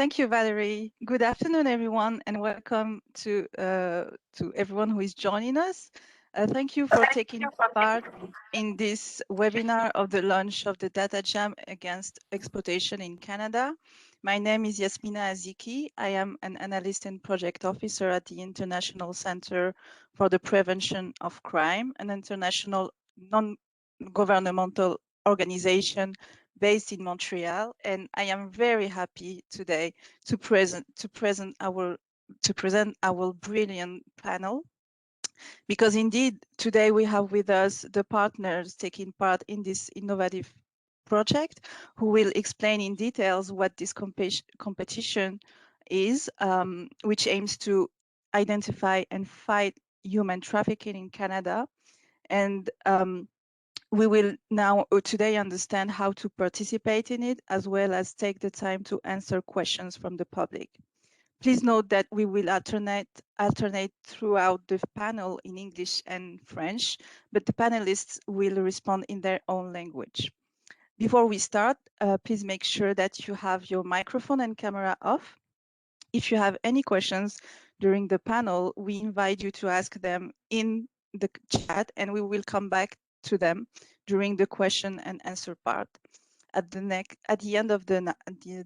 Thank you, Valerie. Good afternoon, everyone, and welcome to everyone who is joining us. Thank you for taking part in this webinar of the launch of the DataJam Against Exploitation in Canada. My name is Yasmina Aziki. I am an analyst and project officer at the International Center for the Prevention of Crime, an international non-governmental organization based in Montreal, and I am very happy today to present our brilliant panel, because indeed today we have with us the partners taking part in this innovative project, who will explain in details what this competition is, which aims to identify and fight human trafficking in Canada. And we will now today understand how to participate in it, as well as take the time to answer questions from the public. Please note that we will alternate throughout the panel in English and French, but the panelists will respond in their own language. Before we start, please make sure that you have your microphone and camera off. If you have any questions during the panel, we invite you to ask them in the chat, and we will come back to them during the question and answer part at the end of the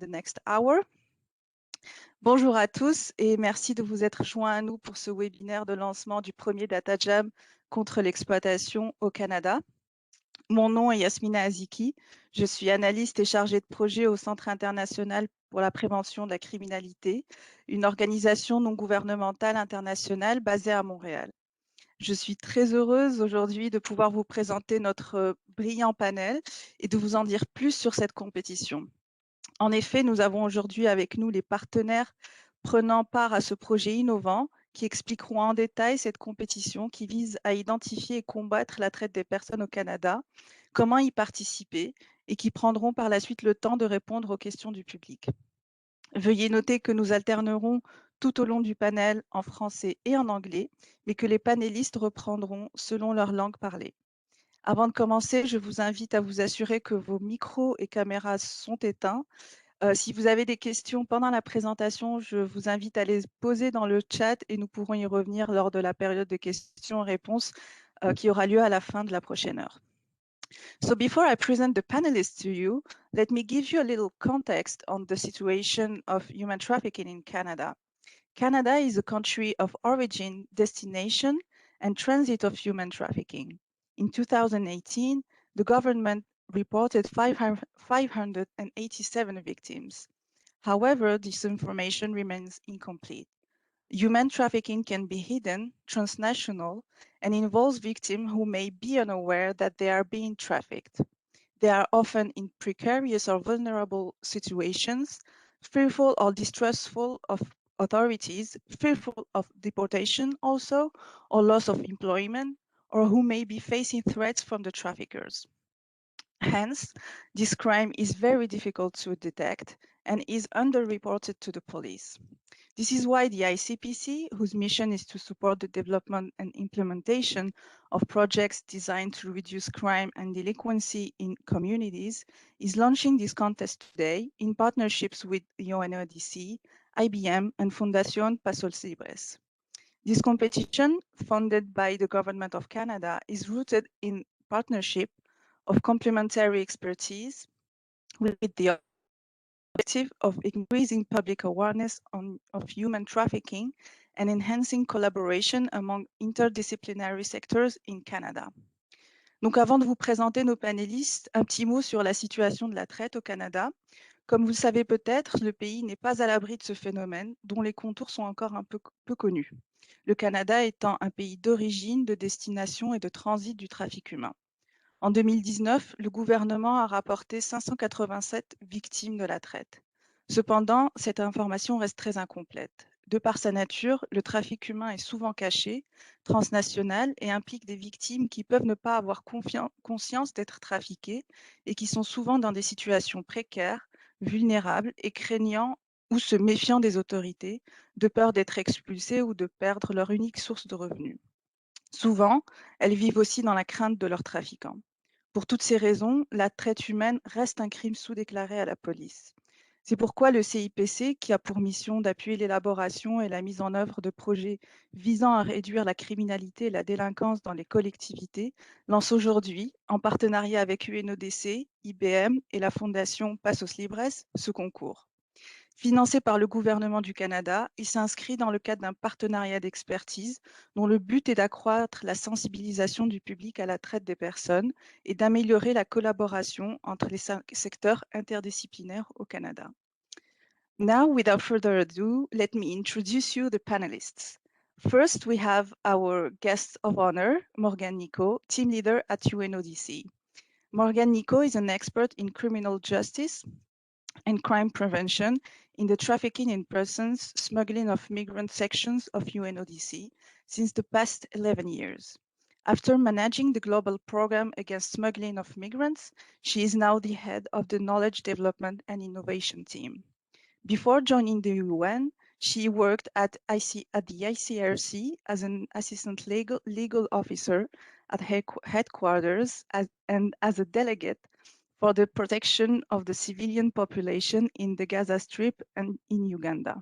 next hour. Bonjour à tous et merci de vous être joints à nous pour ce webinaire de lancement du premier DataJam contre l'exploitation au Canada. Mon nom est Yasmina Aziki, je suis analyste et chargée de projet au Centre international pour la prévention de la criminalité, une organisation non gouvernementale internationale basée à Montréal. Je suis très heureuse aujourd'hui de pouvoir vous présenter notre brillant panel et de vous en dire plus sur cette compétition. En effet, nous avons aujourd'hui avec nous les partenaires prenant part à ce projet innovant qui expliqueront en détail cette compétition qui vise à identifier et combattre la traite des personnes au Canada, comment y participer, et qui prendront par la suite le temps de répondre aux questions du public. Veuillez noter que nous alternerons tout au long du panel en français et en anglais, mais que les panélistes reprendront selon leur langue parlée. Avant de commencer, je vous invite à vous assurer que vos micros et caméras sont éteints. Si vous avez des questions pendant la présentation, je vous invite à les poser dans le chat et nous pourrons y revenir lors de la période de questions-réponses qui aura lieu à la fin de la prochaine heure. So before I present the panelists to you, let me give you a little context on the situation of human trafficking in Canada. Canada is a country of origin, destination, and transit of human trafficking. In 2018, the government reported 587 victims. However, this information remains incomplete. Human trafficking can be hidden, transnational, and involves victims who may be unaware that they are being trafficked. They are often in precarious or vulnerable situations, fearful or distrustful of authorities, fearful of deportation also, or loss of employment, or who may be facing threats from the traffickers. Hence, this crime is very difficult to detect and is underreported to the police. This is why the ICPC, whose mission is to support the development and implementation of projects designed to reduce crime and delinquency in communities, is launching this contest today in partnerships with UNODC, IBM, and Fundación Pasos Libres. This competition, funded by the Government of Canada, is rooted in partnership of complementary expertise with the objective of increasing public awareness of human trafficking and enhancing collaboration among interdisciplinary sectors in Canada. Donc avant de vous présenter nos panélistes, un petit mot sur la situation de la traite au Canada. Comme vous le savez peut-être, le pays n'est pas à l'abri de ce phénomène dont les contours sont encore un peu connus. Le Canada étant un pays d'origine, de destination et de transit du trafic humain. En 2019, le gouvernement a rapporté 587 victimes de la traite. Cependant, cette information reste très incomplète. De par sa nature, le trafic humain est souvent caché, transnational et implique des victimes qui peuvent ne pas avoir conscience d'être trafiquées et qui sont souvent dans des situations précaires, vulnérables et craignant ou se méfiant des autorités, de peur d'être expulsées ou de perdre leur unique source de revenus. Souvent, elles vivent aussi dans la crainte de leurs trafiquants. Pour toutes ces raisons, la traite humaine reste un crime sous-déclaré à la police. C'est pourquoi le CIPC, qui a pour mission d'appuyer l'élaboration et la mise en œuvre de projets visant à réduire la criminalité et la délinquance dans les collectivités, lance aujourd'hui, en partenariat avec UNODC, IBM et la Fondation Pasos Libres, ce concours. Financé par le gouvernement du Canada, il s'inscrit dans le cadre d'un partenariat d'expertise dont le but est d'accroître la sensibilisation du public à la traite des personnes et d'améliorer la collaboration entre les secteurs interdisciplinaires au Canada. Now, without further ado, let me introduce you the panelists. First, we have our guest of honor, Morgan Nico, team leader at UNODC. Morgan Nico is an expert in criminal justice and crime prevention in the trafficking in persons, smuggling of migrant sections of UNODC since the past 11 years. After managing the global program against smuggling of migrants, she is now the head of the knowledge development and innovation team. Before joining the UN, she worked at the ICRC as an assistant legal officer at headquarters and as a delegate for the protection of the civilian population in the Gaza Strip and in Uganda.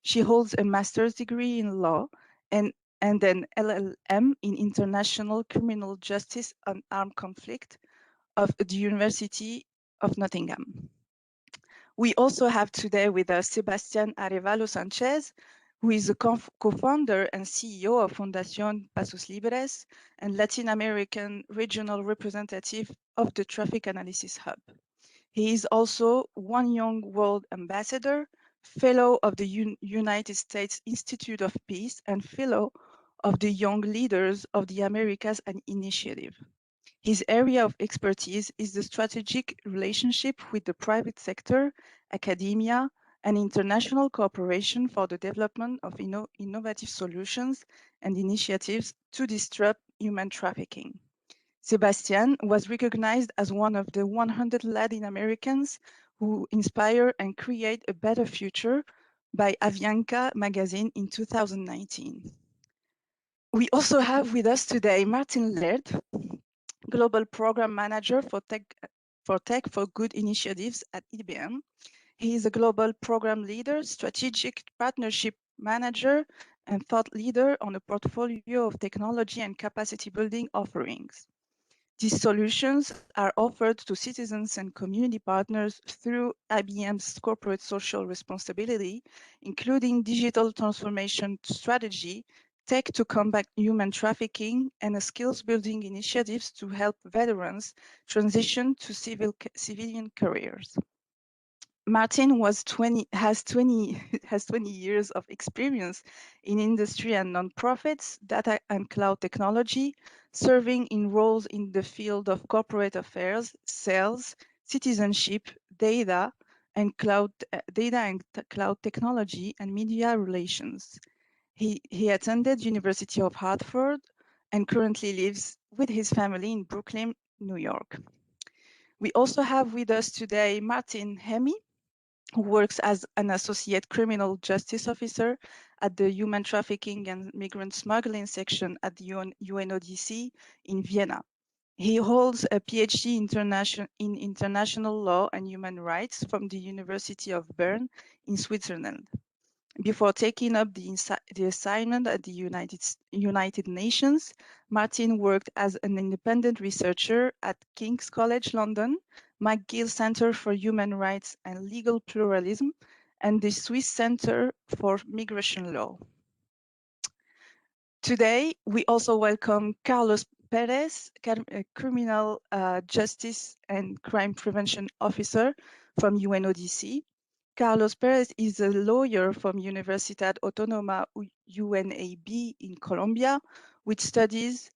She holds a master's degree in law and an LLM in international criminal justice and armed conflict of the University of Nottingham. We also have today with us Sebastián Arevalo Sanchez, who is a co-founder and CEO of Fundación Pasos Libres and Latin American regional representative of the Traffic Analysis Hub. He is also One Young World Ambassador, Fellow of the United States Institute of Peace, and Fellow of the Young Leaders of the Americas Initiative. His area of expertise is the strategic relationship with the private sector, academia, and international cooperation for the development of innovative solutions and initiatives to disrupt human trafficking. Sebastián was recognized as one of the 100 Latin Americans who inspire and create a better future by Avianca magazine in 2019. We also have with us today Martin Laird, Global Program Manager for Tech for Good initiatives at IBM. He is a global program leader, strategic partnership manager, and thought leader on a portfolio of technology and capacity building offerings. These solutions are offered to citizens and community partners through IBM's corporate social responsibility, including digital transformation strategy, tech to combat human trafficking, and skills building initiatives to help veterans transition to civilian careers. Martin has 20 years of experience in industry and nonprofits, data and cloud technology, serving in roles in the field of corporate affairs, sales, citizenship, data and cloud technology, and media relations. He attended University of Hartford and currently lives with his family in Brooklyn, New York. We also have with us today Martin Hemi, who works as an associate criminal justice officer at the Human Trafficking and Migrant Smuggling section at the UNODC in Vienna. He holds a PhD in international law and human rights from the University of Bern in Switzerland. Before taking up the assignment at the United Nations, Martin worked as an independent researcher at King's College London, McGill Center for Human Rights and Legal Pluralism, and the Swiss Center for Migration Law. Today, we also welcome Carlos Perez, Criminal Justice and Crime Prevention Officer from UNODC. Carlos Perez is a lawyer from Universidad Autónoma UNAB in Colombia, with studies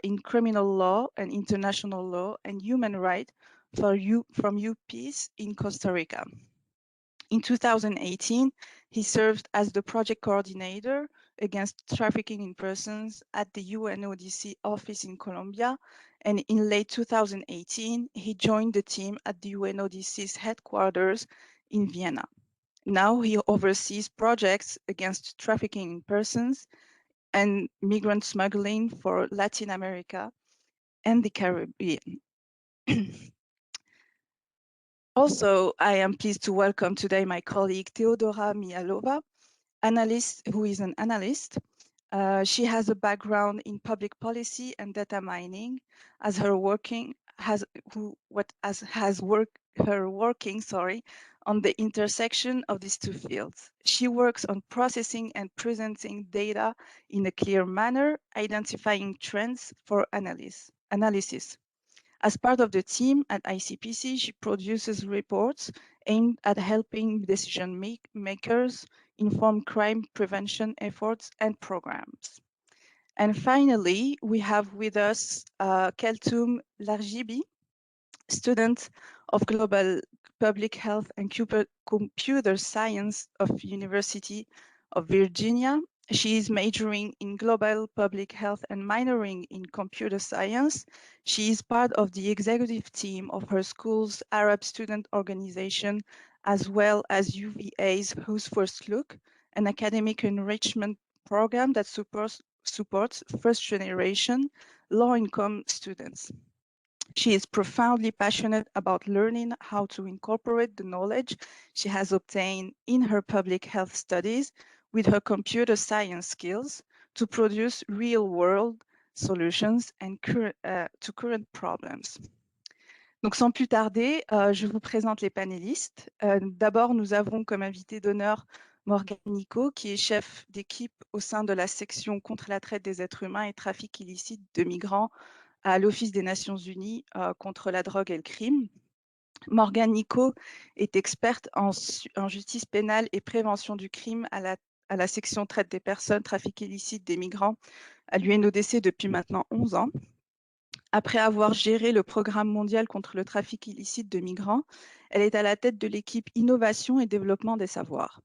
in criminal law and international law and human rights from UPeace in Costa Rica. In 2018, he served as the project coordinator against trafficking in persons at the UNODC office in Colombia, and in late 2018, he joined the team at the UNODC's headquarters in Vienna. Now he oversees projects against trafficking in persons and migrant smuggling for Latin America and the Caribbean. Also, I am pleased to welcome today my colleague Teodora Mialova, who is an analyst. She has a background in public policy and data mining, as her working has her working on the intersection of these two fields. She works on processing and presenting data in a clear manner, identifying trends for analysis. As part of the team at ICPC, she produces reports aimed at helping decision makers inform crime prevention efforts and programs. And finally, we have with us Keltoum Largibi, student of Global Public Health and Computer Science of University of Virginia. She is majoring in Global Public Health and minoring in Computer Science. She is part of the executive team of her school's Arab student organization, as well as UVA's Who's First Look, an academic enrichment program that supports first-generation low-income students. She is profoundly passionate about learning how to incorporate the knowledge she has obtained in her public health studies with her computer science skills to produce real-world solutions and to current problems. Donc, sans plus tarder, je vous présente les panélistes. D'abord, nous avons comme invité d'honneur Morgane Nico, qui est chef d'équipe au sein de la section contre la traite des êtres humains et trafic illicite de migrants à l'Office des Nations Unies contre la drogue et le crime. Morgane Nico est experte en justice pénale et prévention du crime à la section traite des personnes, trafic illicite des migrants à l'UNODC depuis maintenant 11 ans. Après avoir géré le programme mondial contre le trafic illicite de migrants, elle est à la tête de l'équipe Innovation et Développement des Savoirs.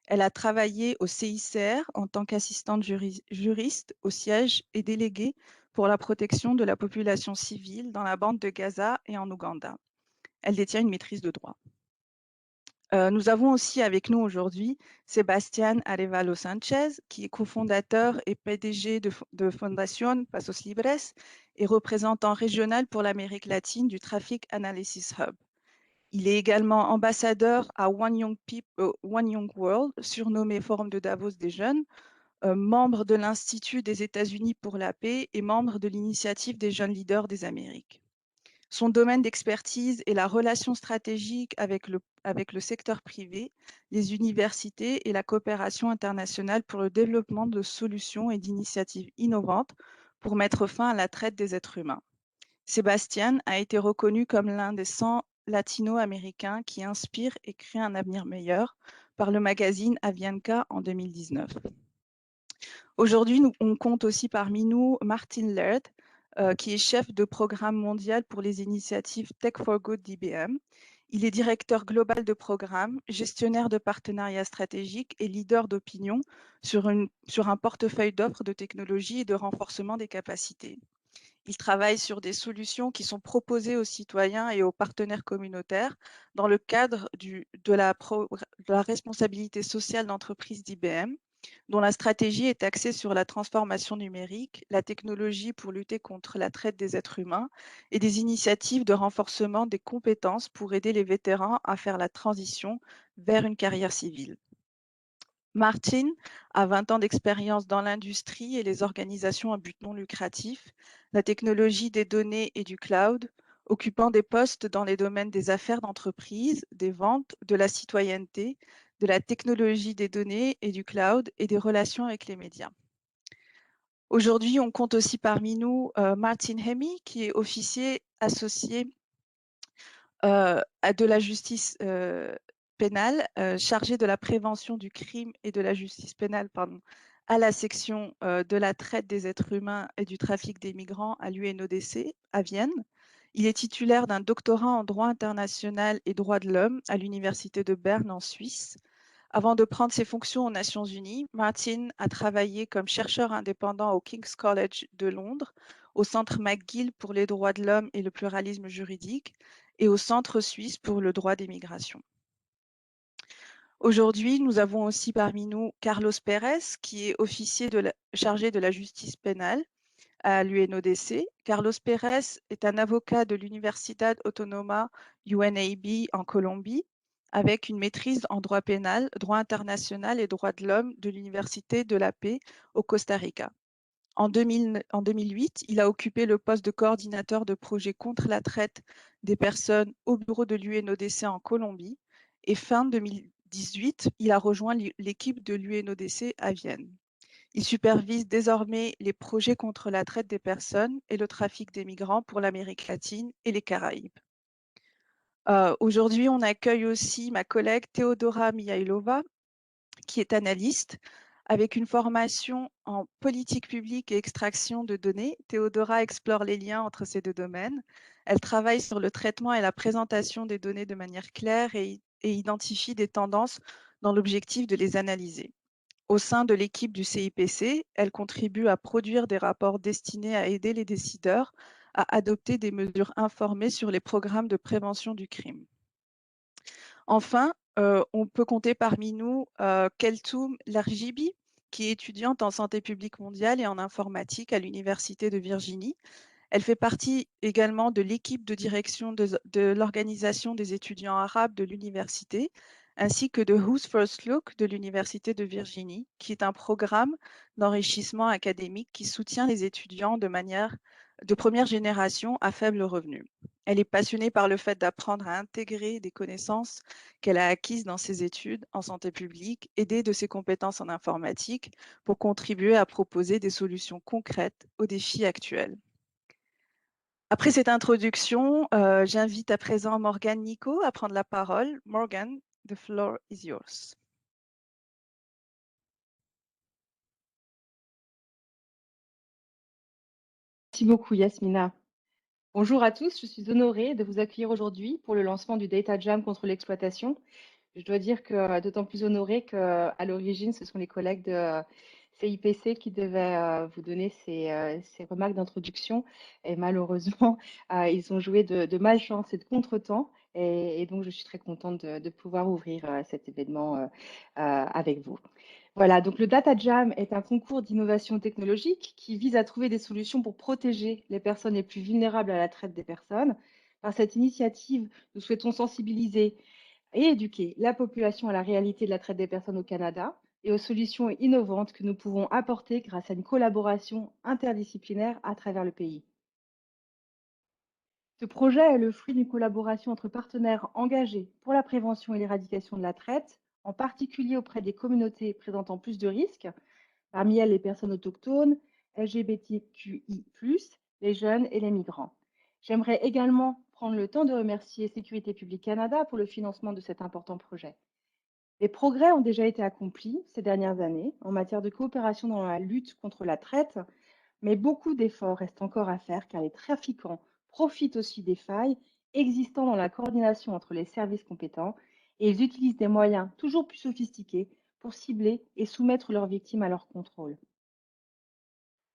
Elle a travaillé au CICR en tant qu'assistante juriste au siège et déléguée pour la protection de la population civile dans la bande de Gaza et en Ouganda. Elle détient une maîtrise de droit. Nous avons aussi avec nous aujourd'hui Sebastián Arevalo Sánchez, qui est cofondateur et PDG de Fundación, Pasos Libres et représentant régional pour l'Amérique latine du Traffic Analysis Hub. Il est également ambassadeur à One Young World, surnommé Forum de Davos des jeunes, membre de l'Institut des États-Unis pour la paix et membre de l'initiative des jeunes leaders des Amériques. Son domaine d'expertise est la relation stratégique avec le secteur privé, les universités et la coopération internationale pour le développement de solutions et d'initiatives innovantes pour mettre fin à la traite des êtres humains. Sebastián a été reconnu comme l'un des 100 latino-américains qui inspirent et créent un avenir meilleur par le magazine Avianca en 2019. Aujourd'hui, on compte aussi parmi nous Martin Laird, qui est chef de programme mondial pour les initiatives Tech for Good d'IBM. Il est directeur global de programme, gestionnaire de partenariats stratégiques et leader d'opinion sur un portefeuille d'offres de technologies et de renforcement des capacités. Il travaille sur des solutions qui sont proposées aux citoyens et aux partenaires communautaires dans le cadre de la responsabilité sociale d'entreprise d'IBM, dont la stratégie est axée sur la transformation numérique, la technologie pour lutter contre la traite des êtres humains et des initiatives de renforcement des compétences pour aider les vétérans à faire la transition vers une carrière civile. Martin a 20 ans d'expérience dans l'industrie et les organisations à but non lucratif, la technologie des données et du cloud, occupant des postes dans les domaines des affaires d'entreprise, des ventes, de la citoyenneté, de la technologie des données et du cloud et des relations avec les médias. Aujourd'hui, on compte aussi parmi nous Martin Hemi, qui est officier associé de la justice pénale, chargé de la prévention du crime et de la justice pénale, à la section de la traite des êtres humains et du trafic des migrants à l'UNODC à Vienne. Il est titulaire d'un doctorat en droit international et droits de l'homme à l'université de Berne en Suisse. Avant de prendre ses fonctions aux Nations Unies, Martin a travaillé comme chercheur indépendant au King's College de Londres, au Centre McGill pour les droits de l'homme et le pluralisme juridique et au Centre suisse pour le droit des migrations. Aujourd'hui, nous avons aussi parmi nous Carlos Pérez, qui est officier chargé de la justice pénale à l'UNODC. Carlos Pérez est un avocat de l'Universidad Autónoma UNAB en Colombie, avec une maîtrise en droit pénal, droit international et droits de l'homme de l'Université de la Paix au Costa Rica. En 2008, il a occupé le poste de coordinateur de projet contre la traite des personnes au bureau de l'UNODC en Colombie. Et fin 2018, il a rejoint l'équipe de l'UNODC à Vienne. Il supervise désormais les projets contre la traite des personnes et le trafic des migrants pour l'Amérique latine et les Caraïbes. Aujourd'hui, on accueille aussi ma collègue Teodora Mihailova, qui est analyste, avec une formation en politique publique et extraction de données. Théodora explore les liens entre ces deux domaines. Elle travaille sur le traitement et la présentation des données de manière claire et identifie des tendances dans l'objectif de les analyser. Au sein de l'équipe du CIPC, elle contribue à produire des rapports destinés à aider les décideurs à adopter des mesures informées sur les programmes de prévention du crime. Enfin, on peut compter parmi nous Keltoum Largibi, qui est étudiante en santé publique mondiale et en informatique à l'Université de Virginie. Elle fait partie également de l'équipe de direction de l'Organisation des étudiants arabes de l'université, ainsi que de Who's First Look de l'Université de Virginie, qui est un programme d'enrichissement académique qui soutient les étudiants de première génération à faible revenu. Elle est passionnée par le fait d'apprendre à intégrer des connaissances qu'elle a acquises dans ses études en santé publique, aidée de ses compétences en informatique pour contribuer à proposer des solutions concrètes aux défis actuels. Après cette introduction, j'invite à présent Morgane Nico à prendre la parole. Morgane, the floor is yours. Merci beaucoup, Yasmina. Bonjour à tous, je suis honorée de vous accueillir aujourd'hui pour le lancement du DataJam contre l'exploitation. Je dois dire que d'autant plus honorée qu'à l'origine, ce sont les collègues de CIPC qui devaient vous donner ces remarques d'introduction. Et malheureusement, ils ont joué de malchance et de contretemps. Et donc, je suis très contente de pouvoir ouvrir cet événement avec vous. Voilà, donc le DataJam est un concours d'innovation technologique qui vise à trouver des solutions pour protéger les personnes les plus vulnérables à la traite des personnes. Par cette initiative, nous souhaitons sensibiliser et éduquer la population à la réalité de la traite des personnes au Canada et aux solutions innovantes que nous pouvons apporter grâce à une collaboration interdisciplinaire à travers le pays. Ce projet est le fruit d'une collaboration entre partenaires engagés pour la prévention et l'éradication de la traite, en particulier auprès des communautés présentant plus de risques, parmi elles les personnes autochtones, LGBTQI+, les jeunes et les migrants. J'aimerais également prendre le temps de remercier Sécurité publique Canada pour le financement de cet important projet. Les progrès ont déjà été accomplis ces dernières années en matière de coopération dans la lutte contre la traite, mais beaucoup d'efforts restent encore à faire car les trafiquants profitent aussi des failles existant dans la coordination entre les services compétents et ils utilisent des moyens toujours plus sophistiqués pour cibler et soumettre leurs victimes à leur contrôle.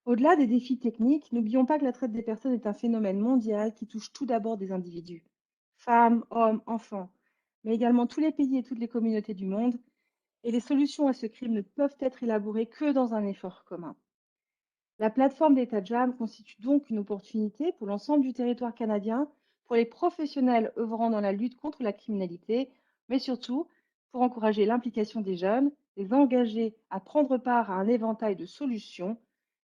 Au-delà des défis techniques, n'oublions pas que la traite des personnes est un phénomène mondial qui touche tout d'abord des individus, femmes, hommes, enfants, mais également tous les pays et toutes les communautés du monde, et les solutions à ce crime ne peuvent être élaborées que dans un effort commun. La plateforme DataJam constitue donc une opportunité pour l'ensemble du territoire canadien, pour les professionnels œuvrant dans la lutte contre la criminalité, mais surtout pour encourager l'implication des jeunes, les engager à prendre part à un éventail de solutions,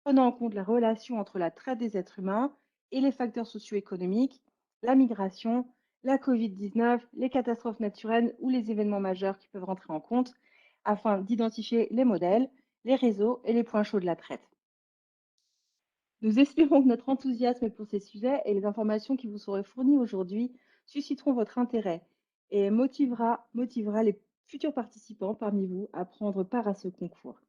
prenant en compte la relation entre la traite des êtres humains et les facteurs socio-économiques, la migration, la Covid-19, les catastrophes naturelles ou les événements majeurs qui peuvent rentrer en compte, afin d'identifier les modèles, les réseaux et les points chauds de la traite. Nous espérons que notre enthousiasme pour ces sujets et les informations qui vous seront fournies aujourd'hui susciteront votre intérêt et motivera les futurs participants parmi vous à prendre part à ce concours.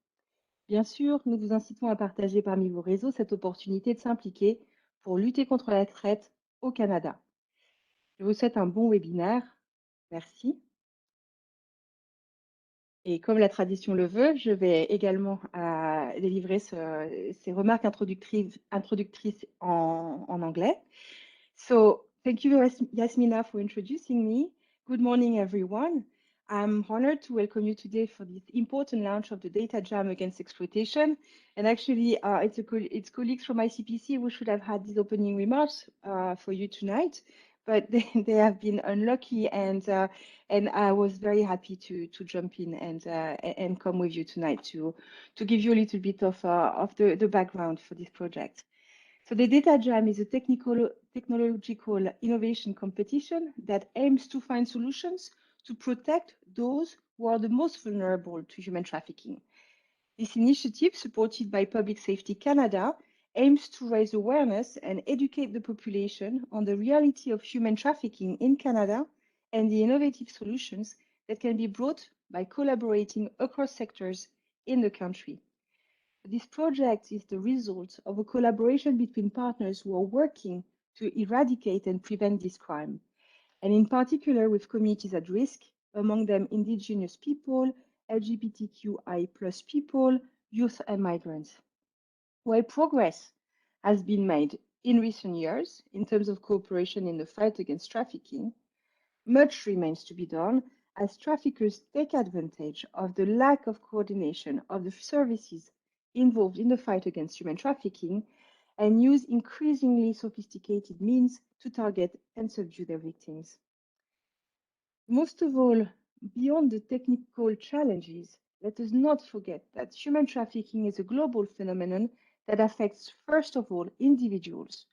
Bien sûr, nous vous incitons à partager parmi vos réseaux cette opportunité de s'impliquer pour lutter contre la traite au Canada. Je vous souhaite un bon webinaire. Merci. Et comme la tradition le veut, je vais également délivrer ces remarques introductrices en anglais. So, thank you, Yasmina, for introducing me. Good morning, everyone. I'm honored to welcome you today for this important launch of the DataJam Against Exploitation. And actually, it's colleagues from ICPC who should have had these opening remarks for you tonight, but they have been unlucky, and I was very happy to jump in and come with you tonight to give you a little bit of the background for this project. So the DataJam is a technological innovation competition that aims to find solutions to protect those who are the most vulnerable to human trafficking. This initiative, supported by Public Safety Canada, aims to raise awareness and educate the population on the reality of human trafficking in Canada and the innovative solutions that can be brought by collaborating across sectors in the country. This project is the result of a collaboration between partners who are working to eradicate and prevent this crime, and in particular with communities at risk, among them Indigenous people, LGBTQI+ people, youth, and migrants. While progress has been made in recent years in terms of cooperation in the fight against trafficking, much remains to be done as traffickers take advantage of the lack of coordination of the services involved in the fight against human trafficking and use increasingly sophisticated means to target and subdue their victims. Most of all, beyond the technical challenges, let us not forget that human trafficking is a global phenomenon that affects, first of all, individuals,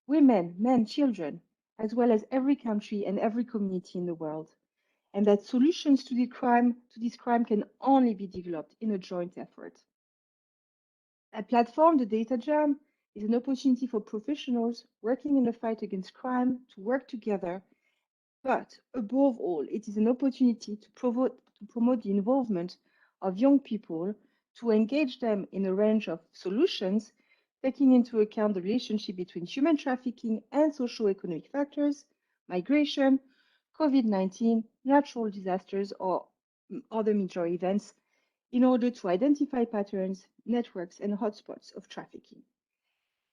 women, men, children, as well as every country and every community in the world, and that solutions to this crime can only be developed in a joint effort. At Platform, the DataJam is an opportunity for professionals working in the fight against crime to work together, but above all, it is an opportunity to promote the involvement of young people, to engage them in a range of solutions, taking into account the relationship between human trafficking and socio-economic factors, migration, COVID-19, natural disasters, or other major events, in order to identify patterns, networks, and hotspots of trafficking.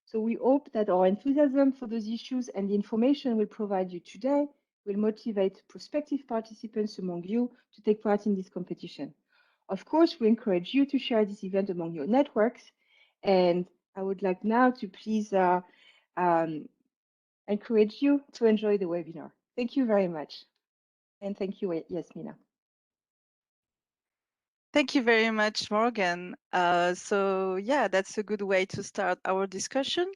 So we hope that our enthusiasm for those issues and the information we'll provide you today will motivate prospective participants among you to take part in this competition. Of course, we encourage you to share this event among your networks, and I would like now to please encourage you to enjoy the webinar. Thank you very much. And thank you, Yasmina. Thank you very much, Morgan. So yeah, that's a good way to start our discussion.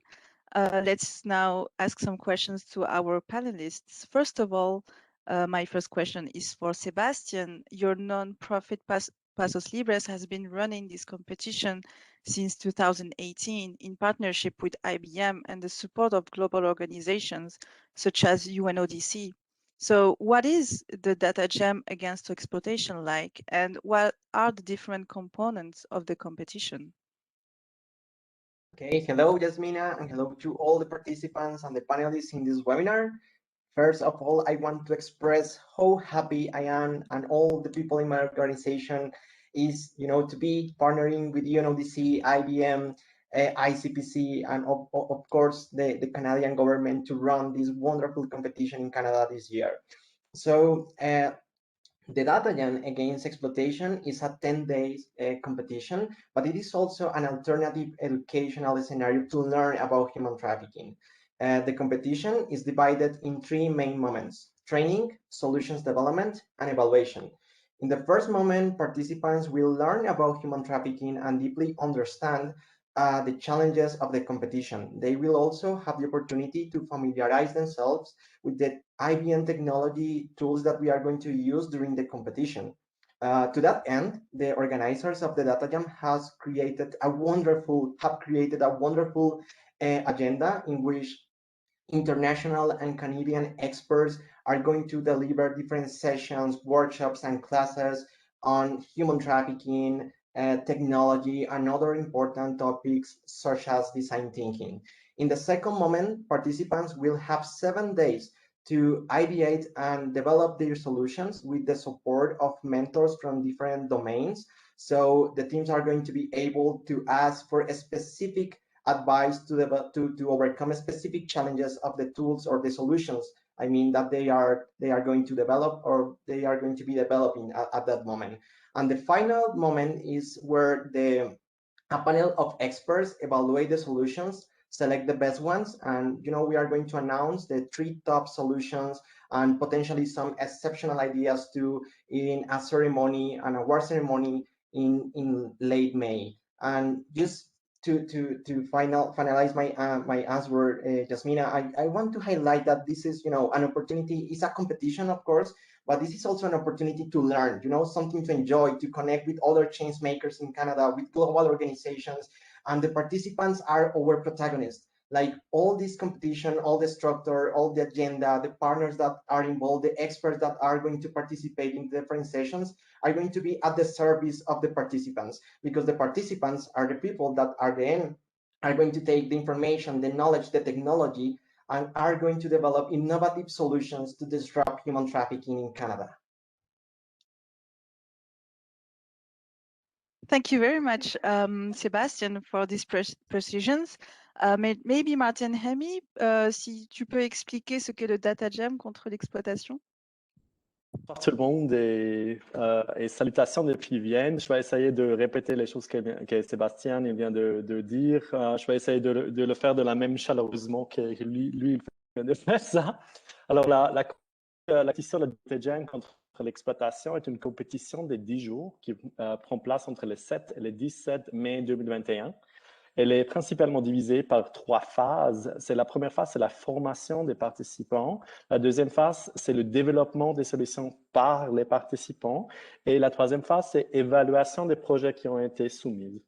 Let's now ask some questions to our panelists. First of all, my first question is for Sebastian. Your non-profit Pasos Libres has been running this competition since 2018 in partnership with IBM and the support of global organizations such as UNODC. So what is the DataJam Against Exploitation like, and what are the different components of the competition? Okay, hello, Yasmina, and hello to all the participants and the panelists in this webinar. First of all, I want to express how happy I am and all the people in my organization is, to be partnering with UNODC, IBM, ICPC, and of course, the Canadian government to run this wonderful competition in Canada this year. So the DataJam Against Exploitation is a 10-day competition, but it is also an alternative educational scenario to learn about human trafficking. The competition is divided in 3 main moments: training, solutions development, and evaluation. In the first moment, participants will learn about human trafficking and deeply understand the challenges of the competition. They will also have the opportunity to familiarize themselves with the IBM technology tools that we are going to use during the competition. To that end, the organizers of the DataJam have created a wonderful agenda in which international and Canadian experts are going to deliver different sessions, workshops, and classes on human trafficking, technology, and other important topics such as design thinking. In the second moment, participants will have 7 days to ideate and develop their solutions with the support of mentors from different domains. So the teams are going to be able to ask for a specific advice to overcome specific challenges of the tools or the solutions I mean that they are going to develop or they are going to be developing at that moment. And the final moment is where a panel of experts evaluate the solutions, select the best ones, and we are going to announce the 3 top solutions and potentially some exceptional ideas too in a ceremony, an award ceremony in late May. And just to finalize my answer, Jasmina, I want to highlight that this is an opportunity. It's a competition, of course, but this is also an opportunity to learn, something to enjoy, to connect with other change makers in Canada, with global organizations, and the participants are our protagonists. Like all this competition, all the structure, all the agenda, the partners that are involved, the experts that are going to participate in different sessions are going to be at the service of the participants, because the participants are the people that are going to take the information, the knowledge, the technology, and are going to develop innovative solutions to disrupt human trafficking in Canada. Thank you very much, Sebastian, for these precisions. Maybe Martin Hemi, si tu peux expliquer ce qu'est le DataJam contre l'exploitation. Bonsoir tout le monde et salutations depuis Vienne. Je vais essayer de répéter les choses que Sébastien vient de dire. Je vais essayer de le faire de la même chaleureusement que lui il vient de faire ça. Alors, la compétition de DataJam contre l'exploitation est une compétition de 10 jours qui prend place entre le 7 et le 17 mai 2021. Elle est principalement divisée par 3 phases. La première phase, c'est la formation des participants. La deuxième phase, c'est le développement des solutions par les participants. Et la troisième phase, c'est l'évaluation des projets qui ont été soumis.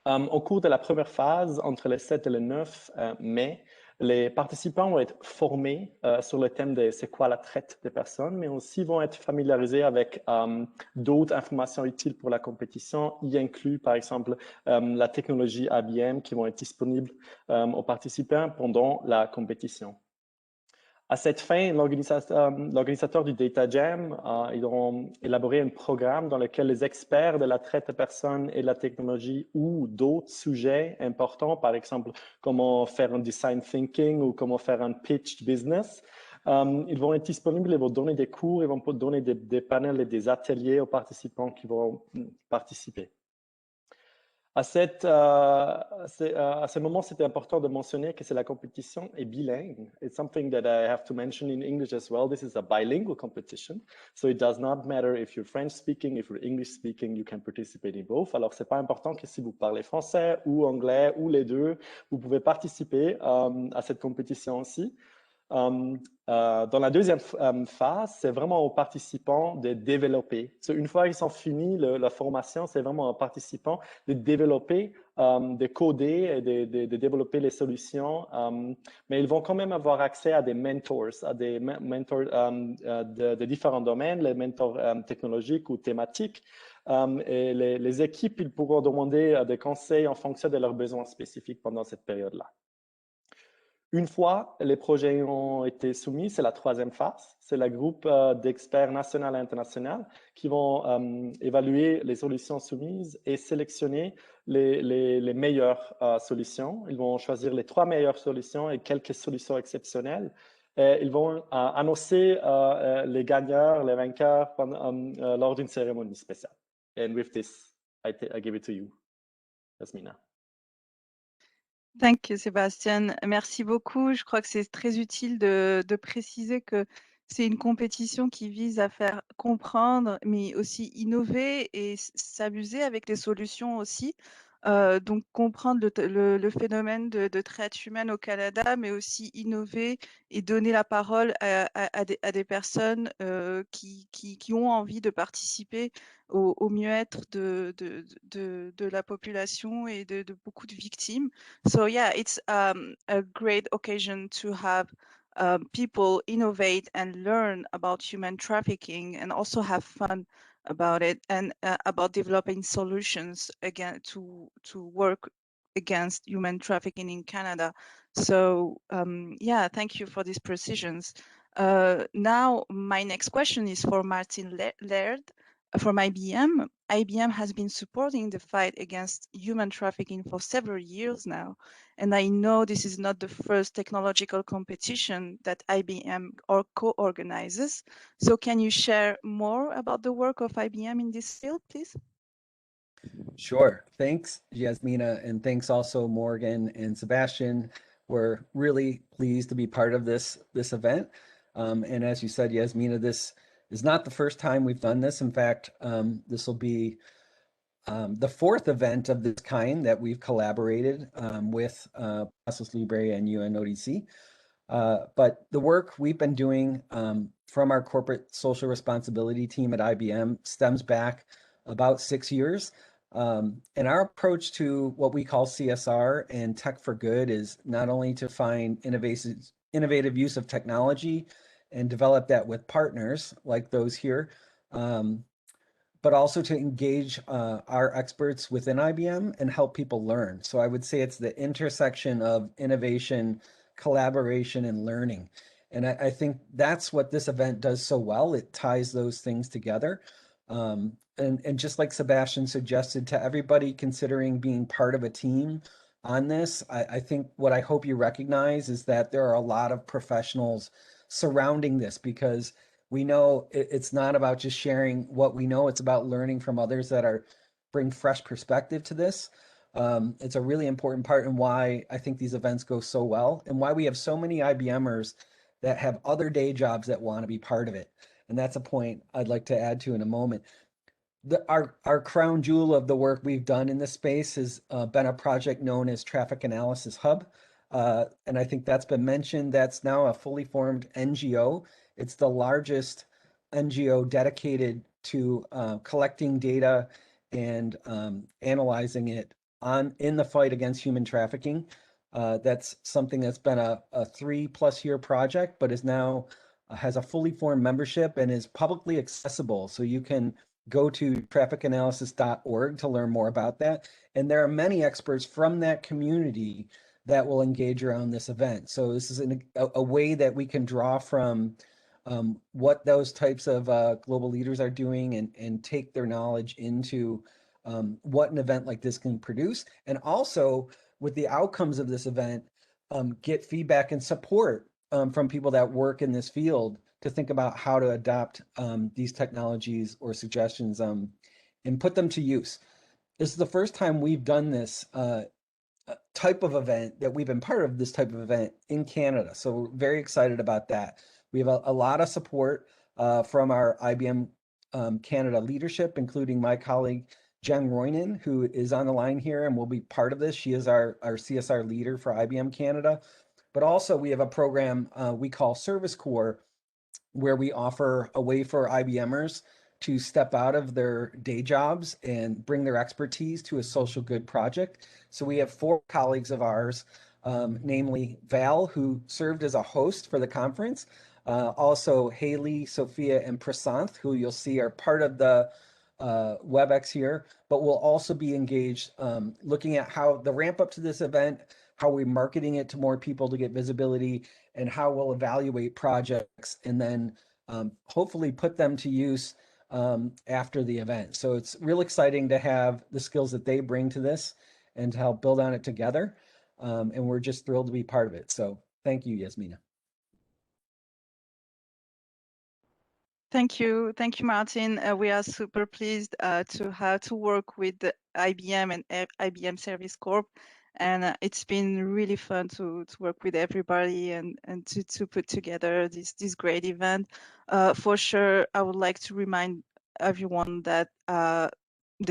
Au cours de la première phase, entre le 7 et le 9 mai, les participants vont être formés sur le thème de c'est quoi la traite des personnes, mais aussi vont être familiarisés avec d'autres informations utiles pour la compétition, y inclut par exemple la technologie IBM qui vont être disponibles aux participants pendant la compétition. À cette fin, l'organisateur du DataJam, ils ont élaboré un programme dans lequel les experts de la traite de personnes et de la technologie ou d'autres sujets importants, par exemple, comment faire un design thinking ou comment faire un pitch business, ils vont être disponibles, ils vont donner des cours, ils vont donner des panels et des ateliers aux participants qui vont participer. À ce moment, c'était important de mentionner que la compétition est bilingue. It's something that I have to mention in English as well. This is a bilingual competition, so it does not matter if you're French speaking, if you're English speaking, you can participate in both. Alors, c'est pas important que si vous parlez français ou anglais ou les deux, vous pouvez participer à cette compétition aussi. Dans la deuxième phase, c'est vraiment aux participants de développer. Une fois qu'ils sont finis la formation, c'est vraiment aux participants de développer, de coder et de développer les solutions. Mais ils vont quand même avoir accès à des mentors, de différents domaines, les mentors technologiques ou thématiques. Et les équipes, ils pourront demander des conseils en fonction de leurs besoins spécifiques pendant cette période-là. Une fois les projets ont été soumis, c'est la troisième phase. C'est le groupe d'experts national et international qui vont évaluer les solutions soumises et sélectionner les meilleures solutions. Ils vont choisir les 3 meilleures solutions et quelques solutions exceptionnelles. Et ils vont annoncer les gagnants, les vainqueurs lors d'une cérémonie spéciale. And with this, I give it to you, Jasmina. Thank you, Sébastien. Merci beaucoup. Je crois que c'est très utile de préciser que c'est une compétition qui vise à faire comprendre, mais aussi innover et s'amuser avec les solutions aussi. Donc, comprendre le phénomène de traite humaine au Canada, mais aussi innover et donner la parole à des personnes qui ont envie de participer au mieux-être de la population et de beaucoup de victimes. So yeah, it's a great occasion to have people innovate and learn about human trafficking and also have fun about it and about developing solutions again to work against human trafficking in Canada. So yeah, thank you for these precisions. Now my next question is for Martin Laird. from IBM, IBM has been supporting the fight against human trafficking for several years now. And I know this is not the first technological competition that IBM co-organizes. So can you share more about the work of IBM in this field, please? Sure. Thanks, Yasmina, and thanks also Morgan and Sebastian. We're really pleased to be part of this event. And as you said, Yasmina, this is not the first time we've done this. In fact, this will be the fourth event of this kind that we've collaborated with Pasos, Libres and UNODC. But the work we've been doing from our corporate social responsibility team at IBM stems back about 6 years. And our approach to what we call CSR and tech for good is not only to find innovative use of technology and develop that with partners like those here, but also to engage our experts within IBM and help people learn. So I would say it's the intersection of innovation, collaboration, and learning. And I think that's what this event does so well. It ties those things together. And just like Sebastian suggested, to everybody considering being part of a team on this, I think what I hope you recognize is that there are a lot of professionals surrounding this, because we know it's not about just sharing what we know, it's about learning from others that bring fresh perspective to this. It's a really important part and why I think these events go so well and why we have so many IBMers that have other day jobs that want to be part of it. And that's a point I'd like to add to in a moment. Our crown jewel of the work we've done in this space has been a project known as Traffic Analysis Hub. And I think that's been mentioned. That's now a fully formed NGO. It's the largest NGO dedicated to collecting data and analyzing it in the fight against human trafficking. That's something that's been a 3+ year project, but is now has a fully formed membership and is publicly accessible. So you can go to trafficanalysis.org to learn more about that. And there are many experts from that community that will engage around this event. So this is a way that we can draw from what those types of global leaders are doing and take their knowledge into what an event like this can produce. And also with the outcomes of this event, get feedback and support from people that work in this field to think about how to adopt these technologies or suggestions and put them to use. This is the first time we've done this type of event, that we've been part of this type of event in Canada. So we're very excited about that. We have a lot of support from our IBM Canada leadership, including my colleague, Jen Roynan, who is on the line here and will be part of this. She is our CSR leader for IBM Canada. But also we have a program we call Service Corps, where we offer a way for IBMers to step out of their day jobs and bring their expertise to a social good project. So we have 4 colleagues of ours, namely Val, who served as a host for the conference, also Haley, Sophia, and Prasanth, who you'll see are part of the WebEx here, but we'll also be engaged looking at how the ramp up to this event, how we're marketing it to more people to get visibility, and how we'll evaluate projects and then hopefully put them to use after the event. So it's real exciting to have the skills that they bring to this and to help build on it together. And we're just thrilled to be part of it. So thank you, Yasmina. Thank you, Martin. We are super pleased to work with the IBM and IBM Service Corp, and it's been really fun to work with everybody and to put together this great event. For sure, I would like to remind everyone that the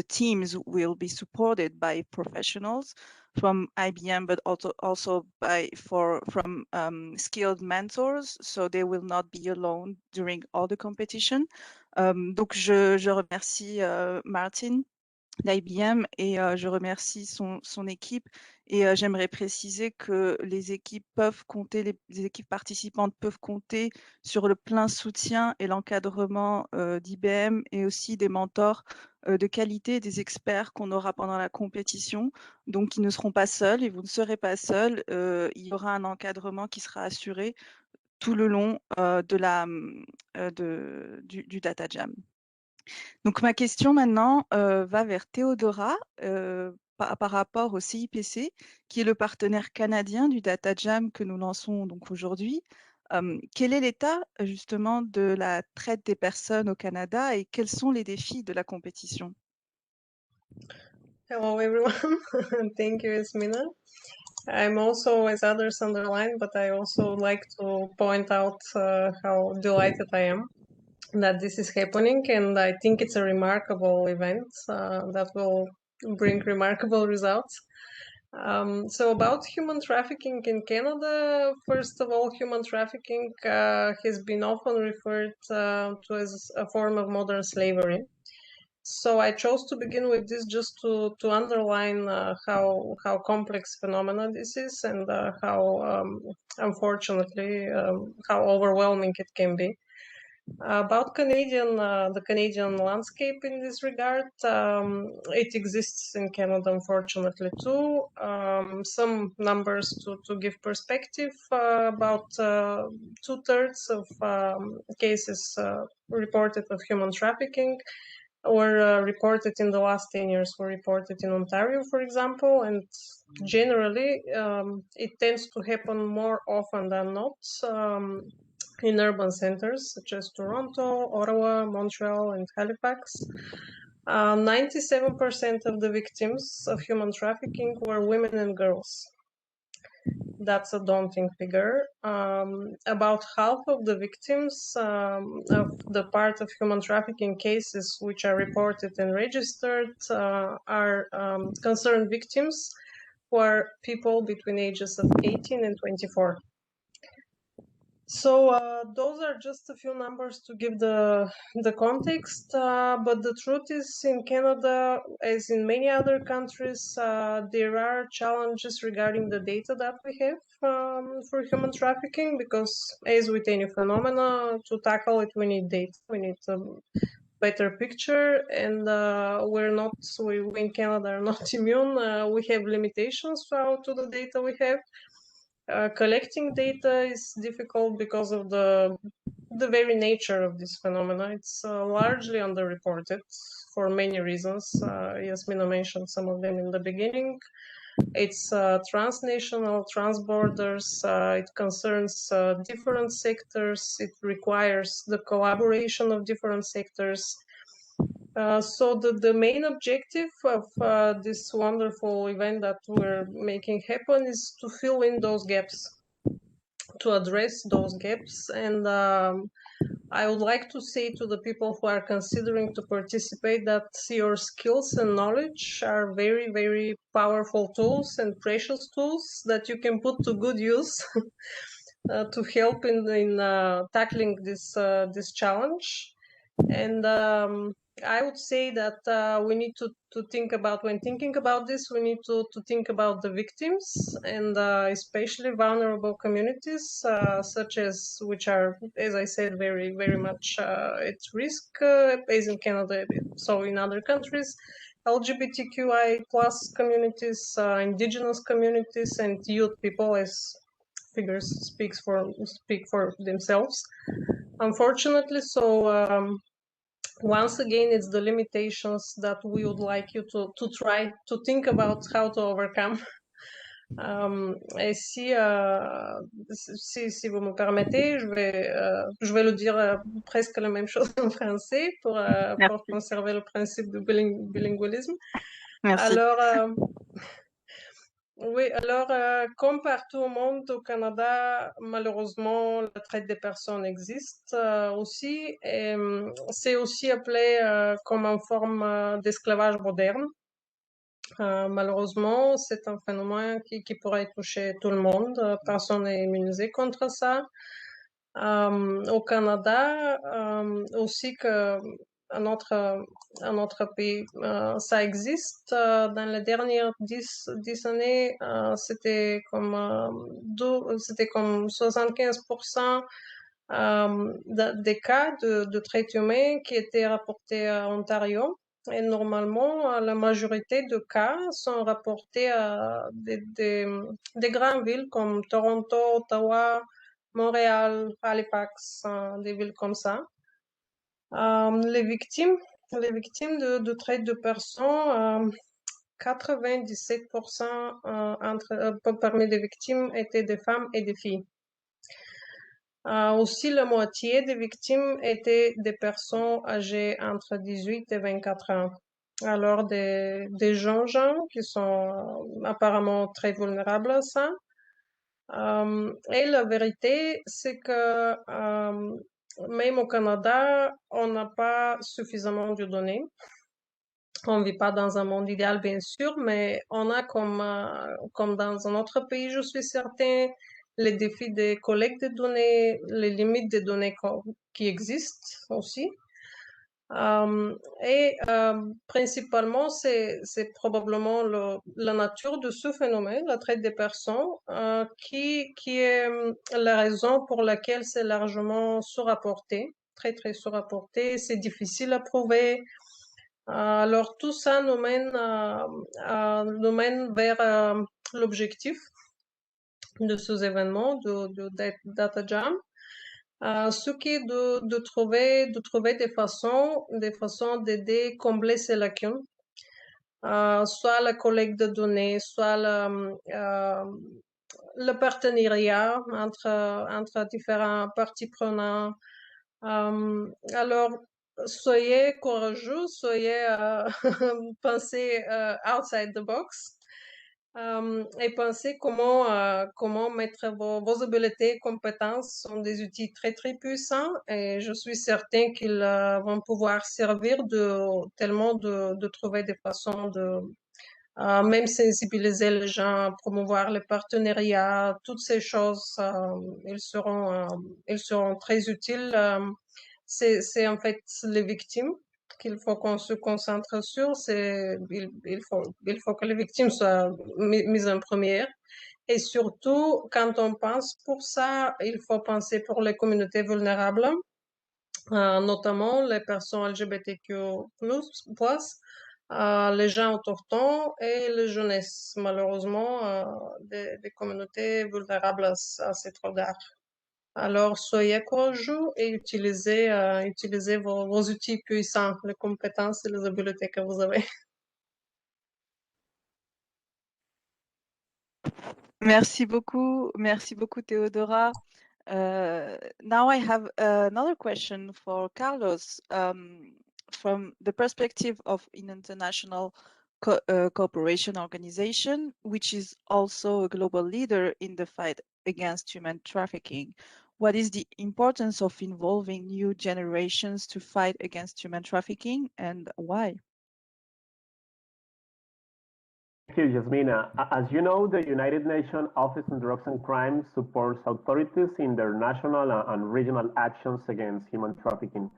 teams will be supported by professionals from IBM, but also from skilled mentors, so they will not be alone during all the competition. Donc je remercie Martin d'IBM et je remercie son équipe, et j'aimerais préciser que les équipes participantes peuvent compter sur le plein soutien et l'encadrement d'IBM et aussi des mentors de qualité, des experts qu'on aura pendant la compétition. Donc ils ne seront pas seuls et vous ne serez pas seuls. Il y aura un encadrement qui sera assuré tout le long du DataJam. Donc ma question maintenant va vers Théodora par rapport au CIPC, qui est le partenaire canadien du DataJam que nous lançons donc aujourd'hui. Quel est l'état justement de la traite des personnes au Canada et quels sont les défis de la compétition? Hello everyone, thank you, Yasmina. I'm also, as others underline, but I also like to point out how delighted I am that this is happening, and I think it's a remarkable event that will bring remarkable results. So about human trafficking in Canada, first of all, human trafficking has been often referred to as a form of modern slavery. So I chose to begin with this just to underline how complex phenomena this is, and how unfortunately how overwhelming it can be. About the Canadian landscape in this regard, it exists in Canada, unfortunately, too. Some numbers to give perspective, about 2/3 of cases reported of human trafficking were reported in the last 10 years, were reported in Ontario, for example, and generally it tends to happen more often than not in urban centers such as Toronto, Ottawa, Montreal, and Halifax. 97% of the victims of human trafficking were women and girls. That's a daunting figure. About half of the victims of the part of human trafficking cases which are reported and registered are concerned victims who are people between ages of 18 and 24. So those are just a few numbers to give the context, but the truth is, in Canada, as in many other countries, there are challenges regarding the data that we have for human trafficking, because as with any phenomena, to tackle it, we need data, we need a better picture, and we in Canada are not immune. We have limitations to the data we have. Collecting data is difficult because of the very nature of this phenomena. It's largely underreported for many reasons. Yasmina mentioned some of them in the beginning. It's transnational, transborders. It concerns different sectors. It requires the collaboration of different sectors. So the main objective of this wonderful event that we're making happen is to fill in those gaps, to address those gaps. And I would like to say to the people who are considering to participate that your skills and knowledge are very, very powerful tools and precious tools that you can put to good use to help in tackling this challenge. And I would say that we need to think about, when thinking about this, we need to think about the victims, and especially vulnerable communities, such as, which are, as I said, very, very much at risk, as in Canada, so in other countries, LGBTQI plus communities, indigenous communities, and youth people, as figures speak for themselves, unfortunately. So once again, it's the limitations that we would like you to try to think about how to overcome. Et si vous me permettez, je vais le dire presque la même chose en français pour conserver le principe du bilingualisme. Merci. Alors, oui, alors, comme partout au monde, au Canada, malheureusement, la traite des personnes existe aussi. Et c'est aussi appelé comme une forme d'esclavage moderne. Malheureusement, c'est un phénomène qui pourrait toucher tout le monde. Personne n'est immunisé contre ça. Au Canada, aussi un autre pays, ça existe. Dans les dernières 10 années, c'était comme 75% des cas de traite humaine qui étaient rapportés à Ontario. Et normalement, la majorité de cas sont rapportés à des grandes villes comme Toronto, Ottawa, Montréal, Halifax, des villes comme ça. Les victimes les victimes de traite de personnes, 97% parmi les victimes étaient des femmes et des filles. Aussi, la moitié des victimes étaient des personnes âgées entre 18 et 24 ans. Alors, des gens qui sont apparemment très vulnérables à ça. Et la vérité, c'est que même au Canada, on n'a pas suffisamment de données. On ne vit pas dans un monde idéal, bien sûr, mais on a comme dans un autre pays, je suis certain, les défis de collecte de données, les limites des données qui existent aussi. Principalement, c'est probablement la nature de ce phénomène, la traite des personnes, qui est la raison pour laquelle c'est largement surrapporté, très, très surrapporté. C'est difficile à prouver. Alors, tout ça nous mène vers l'objectif de ces événements de DataJam. Ce qui est de trouver des façons d'aider combler ces lacunes, soit la collecte de données, soit le partenariat entre différents parties prenantes. Alors, soyez courageux, pensez outside the box. Et pensez comment mettre vos habiletés et compétences sont des outils très, très puissants et je suis certaine qu'ils vont pouvoir servir tellement de trouver des façons de même sensibiliser les gens, promouvoir les partenariats, toutes ces choses, ils seront très utiles. C'est en fait les victimes qu'il faut qu'on se concentre sur, il faut que les victimes soient mises en première. Et surtout, quand on pense pour ça, il faut penser pour les communautés vulnérables, notamment les personnes LGBTQ+, les gens autochtones et les jeunesses, malheureusement, des communautés vulnérables à cette regard. Alors, soyez courageux et utilisez vos outils puissants, les compétences et les habiletés que vous avez. Merci beaucoup, Theodora. Now I have another question for Carlos. From the perspective of an international cooperation organization, which is also a global leader in the fight against human trafficking, what is the importance of involving new generations to fight against human trafficking and why? Thank you, Yasmina. As you know, the United Nations Office on Drugs and Crime supports authorities in their national and regional actions against human trafficking.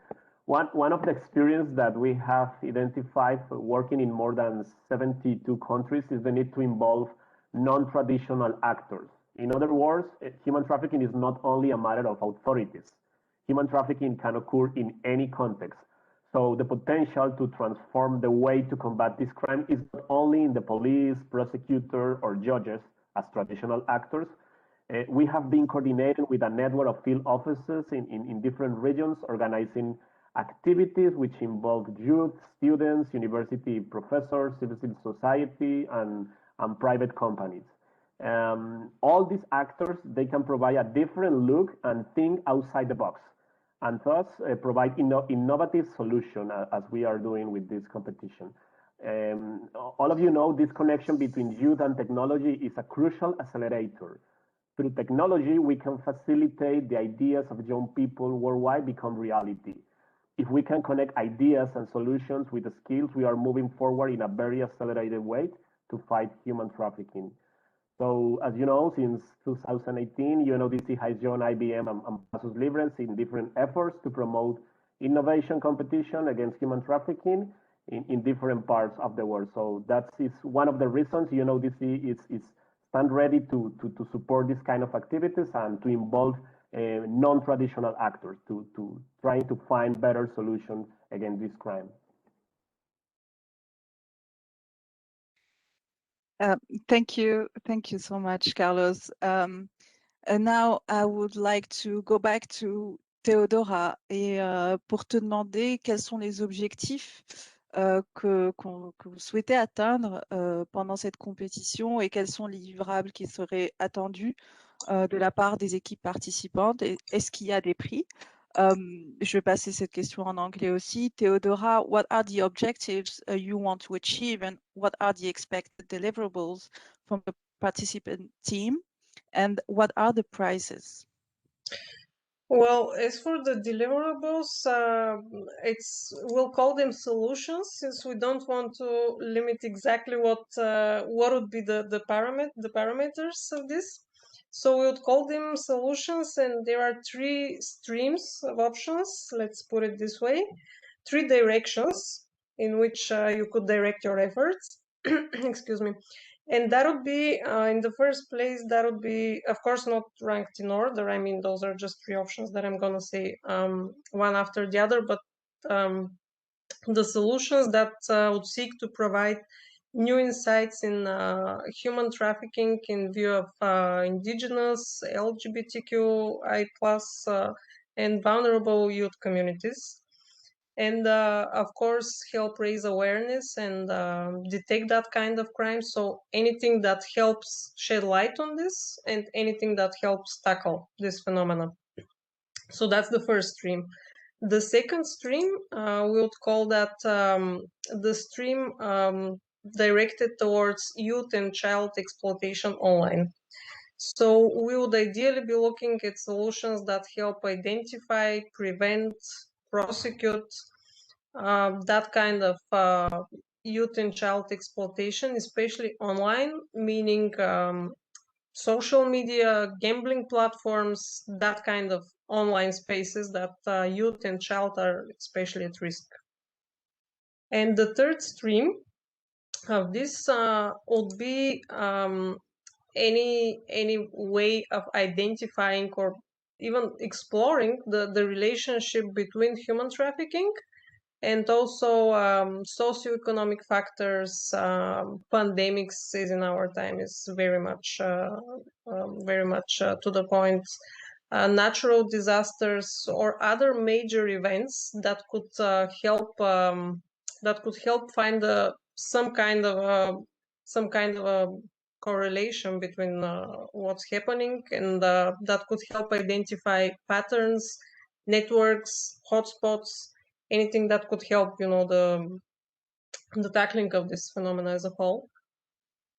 One of the experiences that we have identified working in more than 72 countries is the need to involve non-traditional actors. In other words, human trafficking is not only a matter of authorities. Human trafficking can occur in any context. So the potential to transform the way to combat this crime is not only in the police, prosecutor, or judges as traditional actors. We have been coordinating with a network of field offices in different regions, organizing activities which involve youth, students, university professors, civil society, and private companies. All these actors, they can provide a different look and think outside the box, and thus provide innovative solution as we are doing with this competition. All of you know this connection between youth and technology is a crucial accelerator. Through technology, we can facilitate the ideas of young people worldwide become reality. If we can connect ideas and solutions with the skills, we are moving forward in a very accelerated way to fight human trafficking. So, as you know, since 2018, UNODC has joined IBM and Pasos Libres in different efforts to promote innovation competition against human trafficking in different parts of the world. So that is one of the reasons UNODC is stand ready to support this kind of activities and to involve non-traditional actors to trying to find better solutions against this crime. Thank you so much, Carlos. And now I would like to go back to Théodora, et pour te demander quels sont les objectifs que vous souhaitez atteindre pendant cette compétition et quels sont les livrables qui seraient attendus de la part des équipes participantes. Est-ce qu'il y a des prix? Je vais passer cette question en anglais aussi. Théodora, what are the objectives you want to achieve and what are the expected deliverables from the participant team and what are the prizes? Well, as for the deliverables, we'll call them solutions, since we don't want to limit exactly what would be the parameters of this. So we would call them solutions, and there are 3 streams of options. Let's put it this way: 3 directions in which you could direct your efforts. Excuse me. And that would be, in the first place, that would be, of course, not ranked in order. I mean, those are just 3 options that I'm going to say one after the other. But the solutions that would seek to provide new insights in human trafficking in view of indigenous, LGBTQI+, and vulnerable youth communities. And of course, help raise awareness and detect that kind of crime. So anything that helps shed light on this and anything that helps tackle this phenomenon. So that's the first stream. The second stream, we would call that the stream directed towards youth and child exploitation online. So we would ideally be looking at solutions that help identify, prevent, prosecute that kind of youth and child exploitation, especially online, meaning social media, gambling platforms, that kind of online spaces that youth and child are especially at risk. And the third stream of this would be any way of identifying or even exploring the relationship between human trafficking and also socioeconomic factors. Pandemics is in our time is very much to the point. Natural disasters or other major events that could help find some kind of a correlation between what's happening, and that could help identify patterns, networks, hotspots, anything that could help, the tackling of this phenomena as a whole.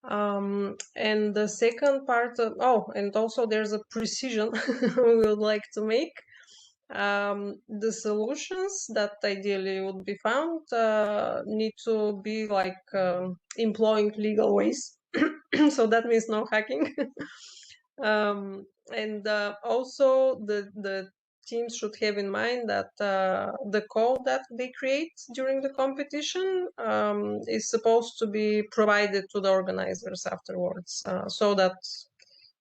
And the second part of, and also there's a precision we would like to make. The solutions that ideally would be found need to be like employing legal ways. So that means no hacking. And also the teams should have in mind that the code that they create during the competition is supposed to be provided to the organizers afterwards, so that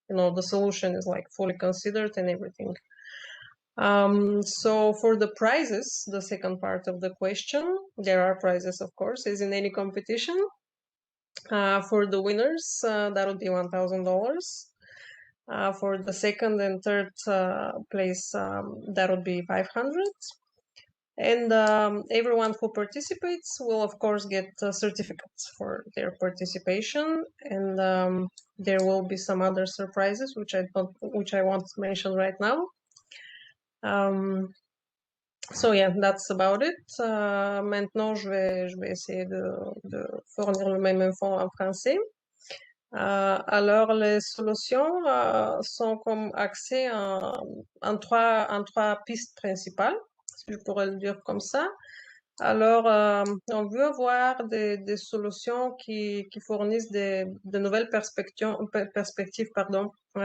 the solution is like fully considered and everything. So for the prizes, the second part of the question, there are prizes, of course, as in any competition. For the winners, that would be $1,000. For the second and third place, that would be $500. And everyone who participates will, of course, get certificates for their participation. And there will be some other surprises, which I won't mention right now. So yeah, that's about it. Maintenant, je vais essayer de fournir le même info en français. Alors, les solutions sont comme axées en trois pistes principales, si je pourrais le dire comme ça. Alors, on veut avoir des solutions qui fournissent de nouvelles perspectives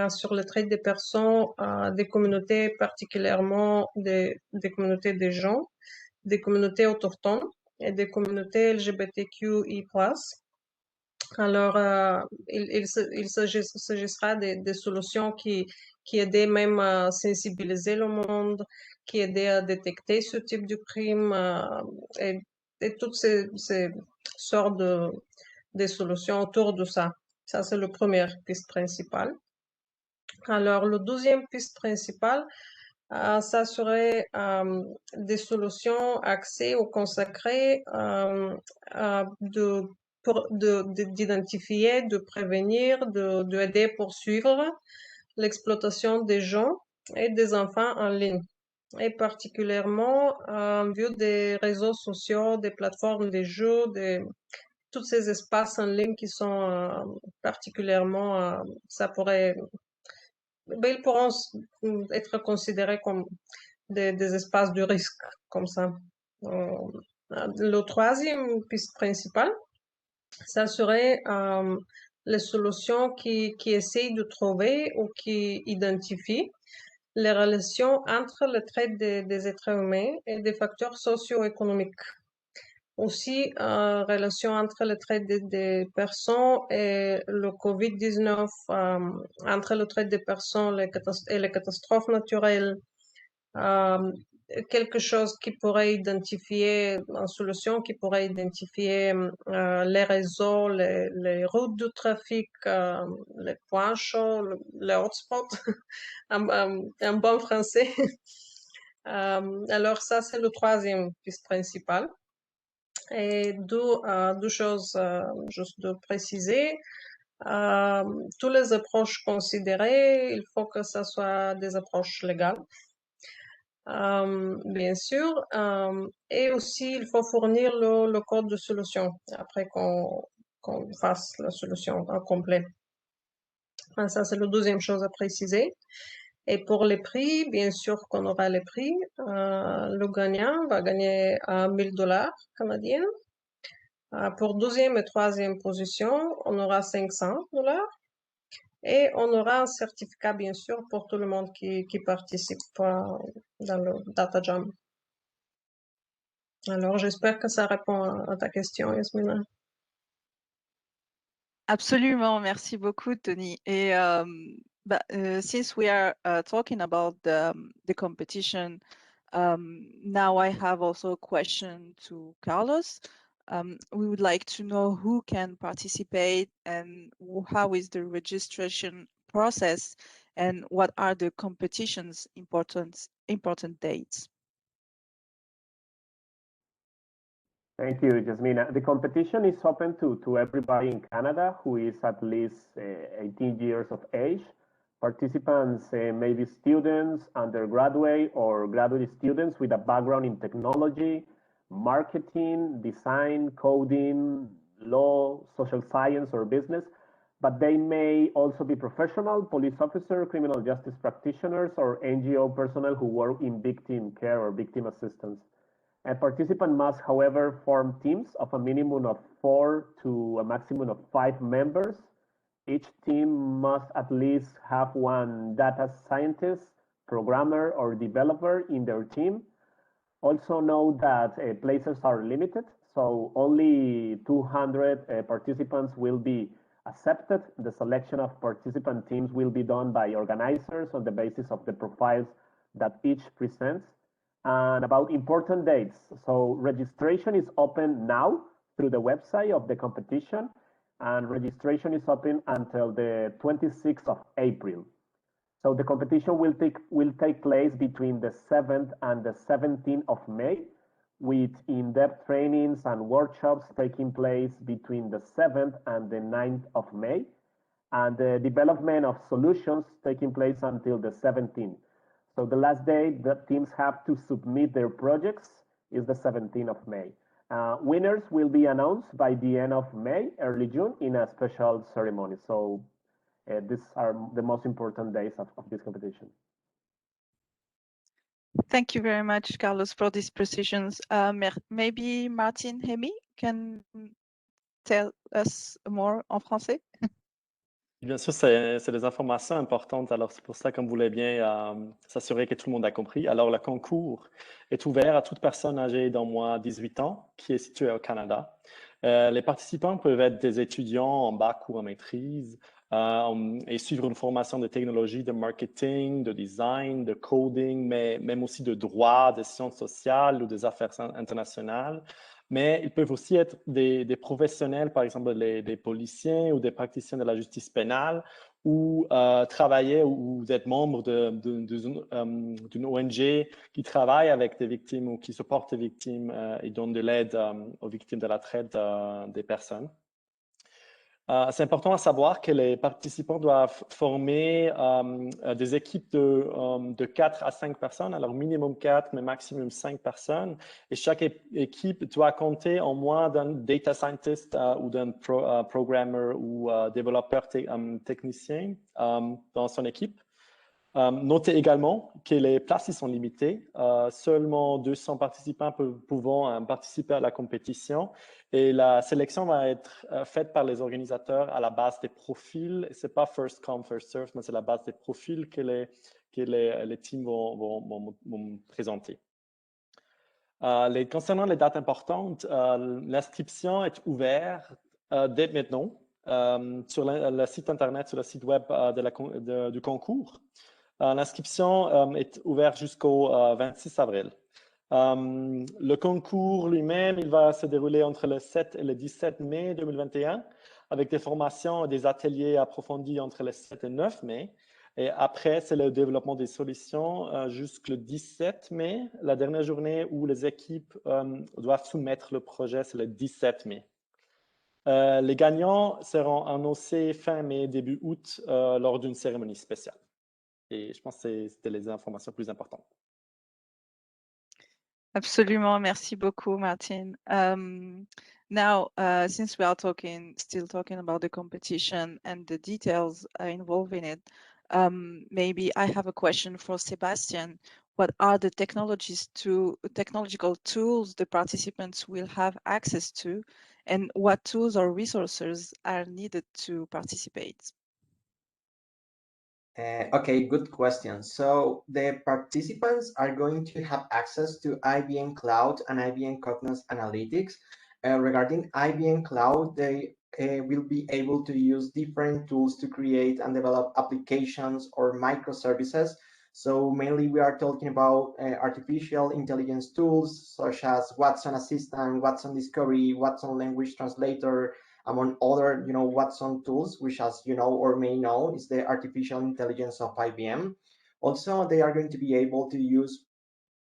sur le trait des personnes, des communautés, particulièrement des communautés des gens, des communautés autochtones et des communautés LGBTQI+. Alors, il s'agira des solutions qui aident même à sensibiliser le monde, qui aident à détecter ce type de crime et toutes ces sortes de solutions autour de ça. Ça, c'est la première piste principale. Alors, la deuxième piste principale, Ça serait des solutions axées ou consacrées d'identifier, de prévenir, d'aider pour suivre l'exploitation des gens et des enfants en ligne, et particulièrement en vue des réseaux sociaux, des plateformes des jeux, tous ces espaces en ligne qui sont particulièrement, ils pourront être considérés comme des espaces de risque, comme ça. Le troisième piste principale, ça serait les solutions qui essayent de trouver ou qui identifient les relations entre le trait des êtres humains et des facteurs socio-économiques. Aussi, relation entre le trait des personnes et le COVID-19, entre le trait des personnes et les catastrophes naturelles, quelque chose qui pourrait identifier, une solution qui pourrait identifier les réseaux, les routes de trafic, les points chauds, les hotspots, en bon français. Alors ça, c'est le troisième piste principale. Et deux choses juste de préciser. Toutes les approches considérées, il faut que ce soit des approches légales. Bien sûr, et aussi il faut fournir le code de solution après qu'on fasse la solution complète. Ça, c'est la deuxième chose à préciser. Et pour les prix, bien sûr qu'on aura les prix. Le gagnant va gagner $1000 canadiens. Pour deuxième et troisième position, on aura $500. Et on aura un certificat, bien sûr, pour tout le monde qui participe dans le DataJam. Alors, j'espère que ça répond à ta question, Yasmina. Absolument, merci beaucoup, Tony. Et since we are talking about the competition, now I have also a question to Carlos. We would like to know who can participate and how is the registration process and what are the competition's important dates. Thank you, Jasmina. The competition is open to everybody in Canada who is at least 18 years of age. Participants may be students, undergraduate or graduate students with a background in technology, marketing, design, coding, law, social science, or business, but they may also be professional, police officer, criminal justice practitioners, or NGO personnel who work in victim care or victim assistance. A participant must, however, form teams of a minimum of 4 to a maximum of 5 members. Each team must at least have one data scientist, programmer, or developer in their team. Also know that places are limited, so only 200 participants will be accepted. The selection of participant teams will be done by organizers on the basis of the profiles that each presents. And about important dates. So registration is open now through the website of the competition, and registration is open until the 26th of April. So the competition will take place between the 7th and the 17th of May, with in-depth trainings and workshops taking place between the 7th and the 9th of May, and the development of solutions taking place until the 17th. So the last day that teams have to submit their projects is the 17th of May. Winners will be announced by the end of May, early June, in a special ceremony. So these are the most important days of this competition. Thank you very much, Carlos, for these precisions. Maybe Martin Hemi can tell us more en français? Bien sûr, c'est des informations importantes. Alors, c'est pour ça, comme vous l'avez bien, s'assurer que tout le monde a compris. Alors, le concours est ouvert à toute personne âgée d'au moins 18 ans qui est située au Canada. Les participants peuvent être des étudiants en bac ou en maîtrise et suivre une formation de technologie, de marketing, de design, de coding, mais même aussi de droit, de sciences sociales ou des affaires internationales. Mais ils peuvent aussi être des professionnels, par exemple des policiers ou des praticiens de la justice pénale ou travailler ou d'être membre d'une ONG qui travaille avec des victimes ou qui supporte des victimes et donne de l'aide aux victimes de la traite des personnes. C'est important à savoir que les participants doivent former des équipes de 4 à 5 personnes, alors minimum 4, mais maximum 5 personnes. Et chaque équipe doit compter en moins d'un data scientist ou d'un programmer ou développeur technicien dans son équipe. Notez également que les places sont limitées. Seulement 200 participants pouvant participer à la compétition et la sélection va être faite par les organisateurs à la base des profils. Ce n'est pas first come, first serve, mais c'est la base des profils que les teams vont présenter. Concernant les dates importantes, l'inscription est ouverte dès maintenant sur le site internet, sur le site web du concours. L'inscription est ouverte jusqu'au 26 avril. Le concours lui-même, il va se dérouler entre le 7 et le 17 mai 2021 avec des formations et des ateliers approfondis entre le 7 et 9 mai. Et après, c'est le développement des solutions jusqu'au 17 mai. La dernière journée où les équipes doivent soumettre le projet, c'est le 17 mai. Les gagnants seront annoncés fin mai, début août lors d'une cérémonie spéciale. Et je pense que c'était les informations plus importantes. Absolument, merci beaucoup, Martin. Now, since we are still talking about the competition and the details involved in it, maybe I have a question for Sebastian. What are the technological tools the participants will have access to, and what tools or resources are needed to participate? Okay, good question. So the participants are going to have access to IBM Cloud and IBM Cognos Analytics. Regarding IBM Cloud, they will be able to use different tools to create and develop applications or microservices. So mainly we are talking about artificial intelligence tools such as Watson Assistant, Watson Discovery, Watson Language Translator, among other, Watson tools, which, as you know or may know, is the artificial intelligence of IBM. Also, they are going to be able to use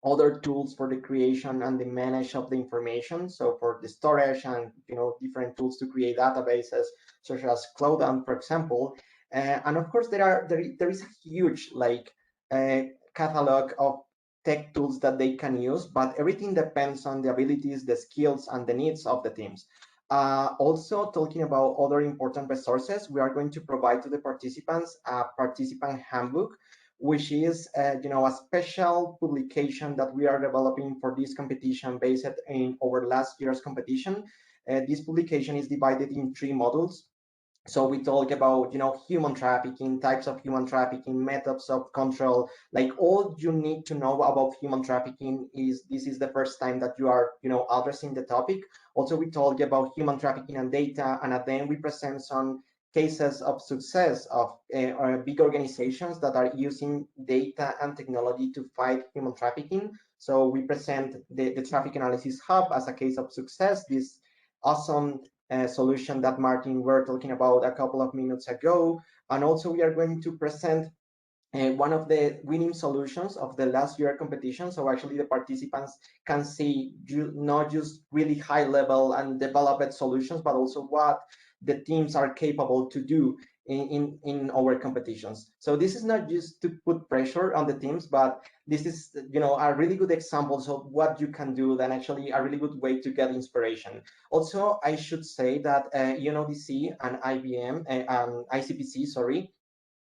other tools for the creation and the manage of the information. So for the storage and, different tools to create databases, such as Cloud, for example. And of course, there is a huge catalog of tech tools that they can use, but everything depends on the abilities, the skills, and the needs of the teams. Also, talking about other important resources, we are going to provide to the participants a participant handbook, which is a special publication that we are developing for this competition based in our last year's competition. This publication is divided in 3 modules. So we talk about, human trafficking, types of human trafficking, methods of control, like all you need to know about human trafficking this is the first time that you are, addressing the topic. Also, we talk about human trafficking and data, and then we present some cases of success of big organizations that are using data and technology to fight human trafficking. So we present the Traffic Analysis Hub as a case of success, this awesome solution that Martin were talking about a couple of minutes ago. And also we are going to present one of the winning solutions of the last year competition. So actually the participants can see not just really high level and developed solutions, but also what the teams are capable to do in our competitions. So this is not just to put pressure on the teams, but this is, a really good example of what you can do, and actually a really good way to get inspiration. Also, I should say that UNODC and IBM, ICPC, sorry,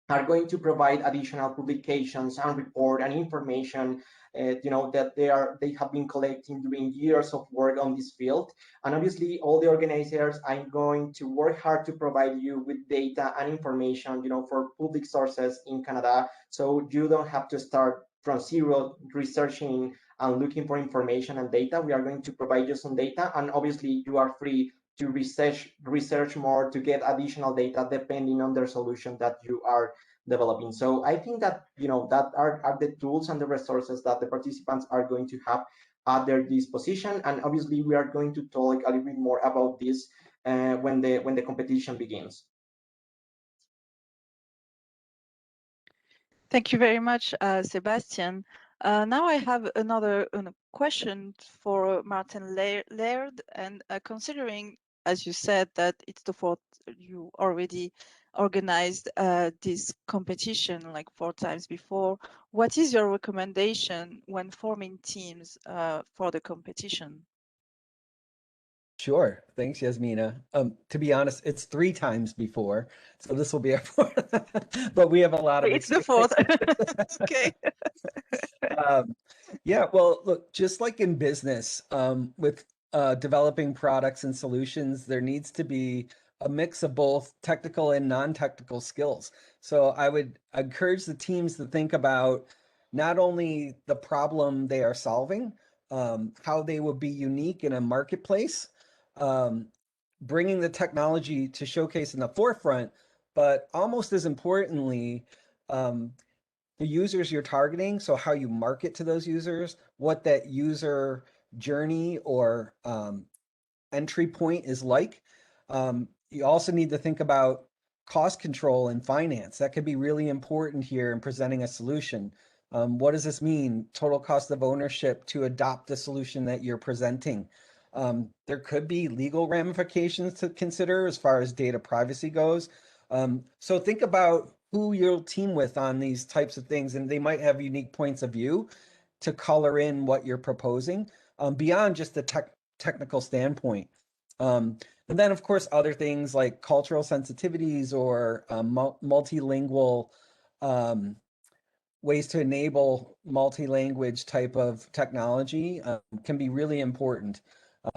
are going to provide additional publications and report and information that they have been collecting during years of work on this field. And obviously all the organizers are going to work hard to provide you with data and information for public sources in Canada, so you don't have to start from zero researching and looking for information and data. We are going to provide you some data, and obviously you are free to research more to get additional data depending on the solution that you are developing. So I think that that are the tools and the resources that the participants are going to have at their disposition. And obviously we are going to talk a little bit more about this when the competition begins. Thank you very much, Sebastian. Now I have another question for Martin Laird, and considering, as you said, that it's the fourth, you already organized this competition like 4 times before. What is your recommendation when forming teams for the competition? Sure. Thanks, Yasmina. To be honest, it's 3 times before, so this will be our 4th, but we have a lot of It's the 4th. Okay. Yeah, well, look, just like in business, with developing products and solutions, there needs to be a mix of both technical and non-technical skills. So I would encourage the teams to think about not only the problem they are solving, how they will be unique in a marketplace, bringing the technology to showcase in the forefront, but almost as importantly, the users you're targeting, so how you market to those users, what that user journey or entry point is like. You also need to think about cost control and finance. That could be really important here in presenting a solution. What does this mean? Total cost of ownership to adopt the solution that you're presenting. There could be legal ramifications to consider as far as data privacy goes. So think about who you'll team with on these types of things, and they might have unique points of view to color in what you're proposing beyond just the technical standpoint. And then, of course, other things like cultural sensitivities or multilingual ways to enable multi-language type of technology can be really important.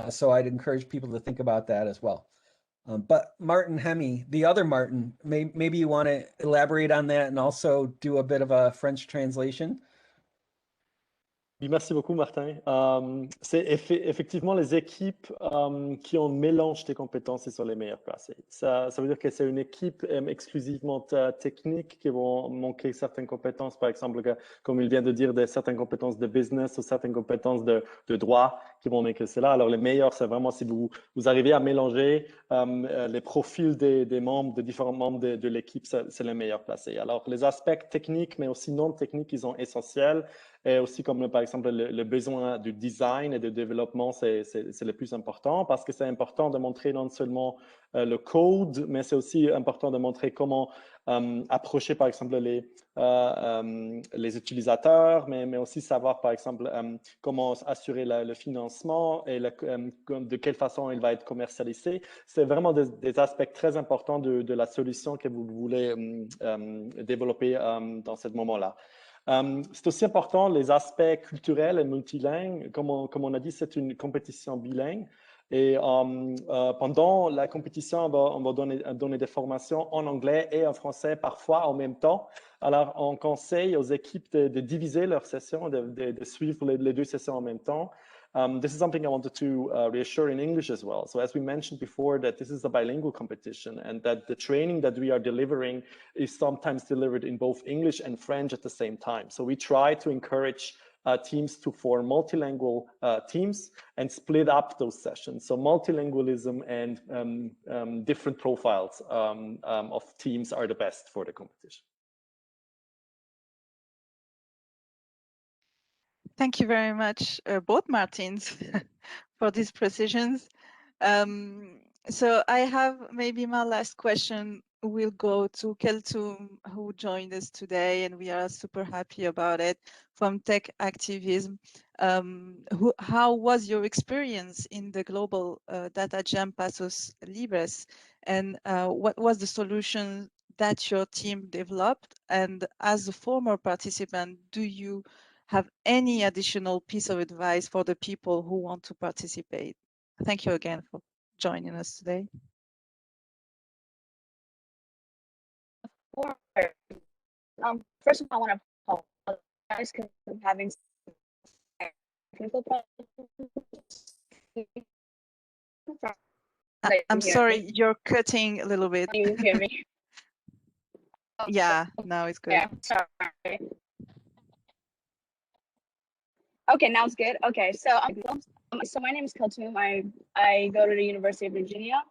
So I'd encourage people to think about that as well. But Martin Hemy, the other Martin, maybe you want to elaborate on that and also do a bit of a French translation? Oui, merci beaucoup, Martin. C'est effectivement les équipes qui ont mélange des compétences qui sont les meilleures placées. Ça veut dire que c'est une équipe exclusivement technique qui vont manquer certaines compétences, par exemple, comme il vient de dire, certaines compétences de business ou certaines compétences de droit qui vont manquer cela. Alors, les meilleurs, c'est vraiment si vous arrivez à mélanger les profils des membres, des différents membres de l'équipe, c'est les meilleurs placés. Alors, les aspects techniques, mais aussi non techniques, ils sont essentiels. Et aussi comme par exemple le besoin du design et du développement, c'est le plus important parce que c'est important de montrer non seulement le code, mais c'est aussi important de montrer comment approcher par exemple les utilisateurs, mais aussi savoir par exemple comment assurer le financement et de quelle façon il va être commercialisé. C'est vraiment des aspects très importants de la solution que vous voulez développer dans ce moment-là. C'est aussi important les aspects culturels et multilingues. Comme on a dit, c'est une compétition bilingue. Et pendant la compétition, on va donner des formations en anglais et en français parfois en même temps. Alors, on conseille aux équipes de diviser leurs sessions, de suivre les 2 sessions en même temps. This is something I wanted to reassure in English as well. So as we mentioned before, that this is a bilingual competition and that the training that we are delivering is sometimes delivered in both English and French at the same time. So we try to encourage teams to form multilingual teams and split up those sessions. So multilingualism and different profiles of teams are the best for the competition. Thank you very much, both Martins, for these precisions. So I have maybe my last question will go to Keltum, who joined us today, and we are super happy about it, from Tech Activism. How was your experience in the global DataJam Pasos Libres, and what was the solution that your team developed? And as a former participant, do you have any additional piece of advice for the people who want to participate? Thank you again for joining us today. First of all, I want to apologize because I'm having technical problems. I'm sorry, you're cutting a little bit. Can you hear me? Yeah, now it's good. Yeah, sorry. Okay, now it's good. Okay, so my name is Keltum. I go to the University of Virginia.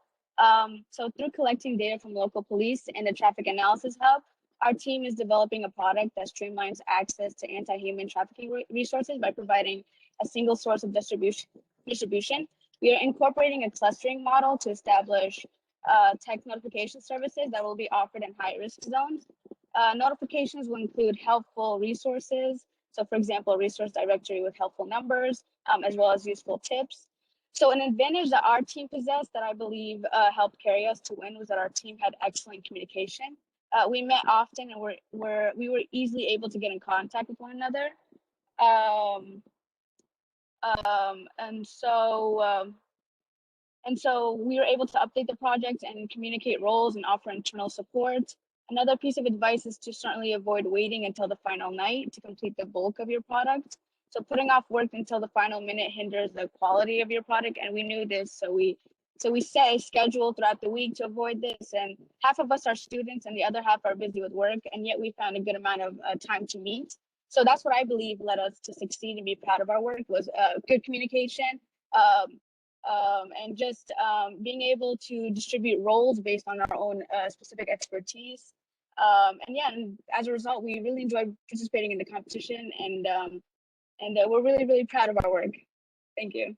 So through collecting data from local police and the Traffic Analysis Hub, our team is developing a product that streamlines access to anti-human trafficking resources by providing a single source of distribution. We are incorporating a clustering model to establish tech notification services that will be offered in high-risk zones. Notifications will include helpful resources. So for example, a resource directory with helpful numbers, as well as useful tips. So an advantage that our team possessed that I believe helped carry us to win was that our team had excellent communication. We met often and we were easily able to get in contact with one another. And so we were able to update the project and communicate roles and offer internal support. Another piece of advice is to certainly avoid waiting until the final night to complete the bulk of your product. So putting off work until the final minute hinders the quality of your product, and we knew this, so we set a schedule throughout the week to avoid this. And half of us are students and the other half are busy with work, and yet we found a good amount of time to meet. So that's what I believe led us to succeed and be proud of our work, was good communication, and just being able to distribute roles based on our own specific expertise. And yeah, and as a result, we really enjoyed participating in the competition, and we're really, really proud of our work. Thank you.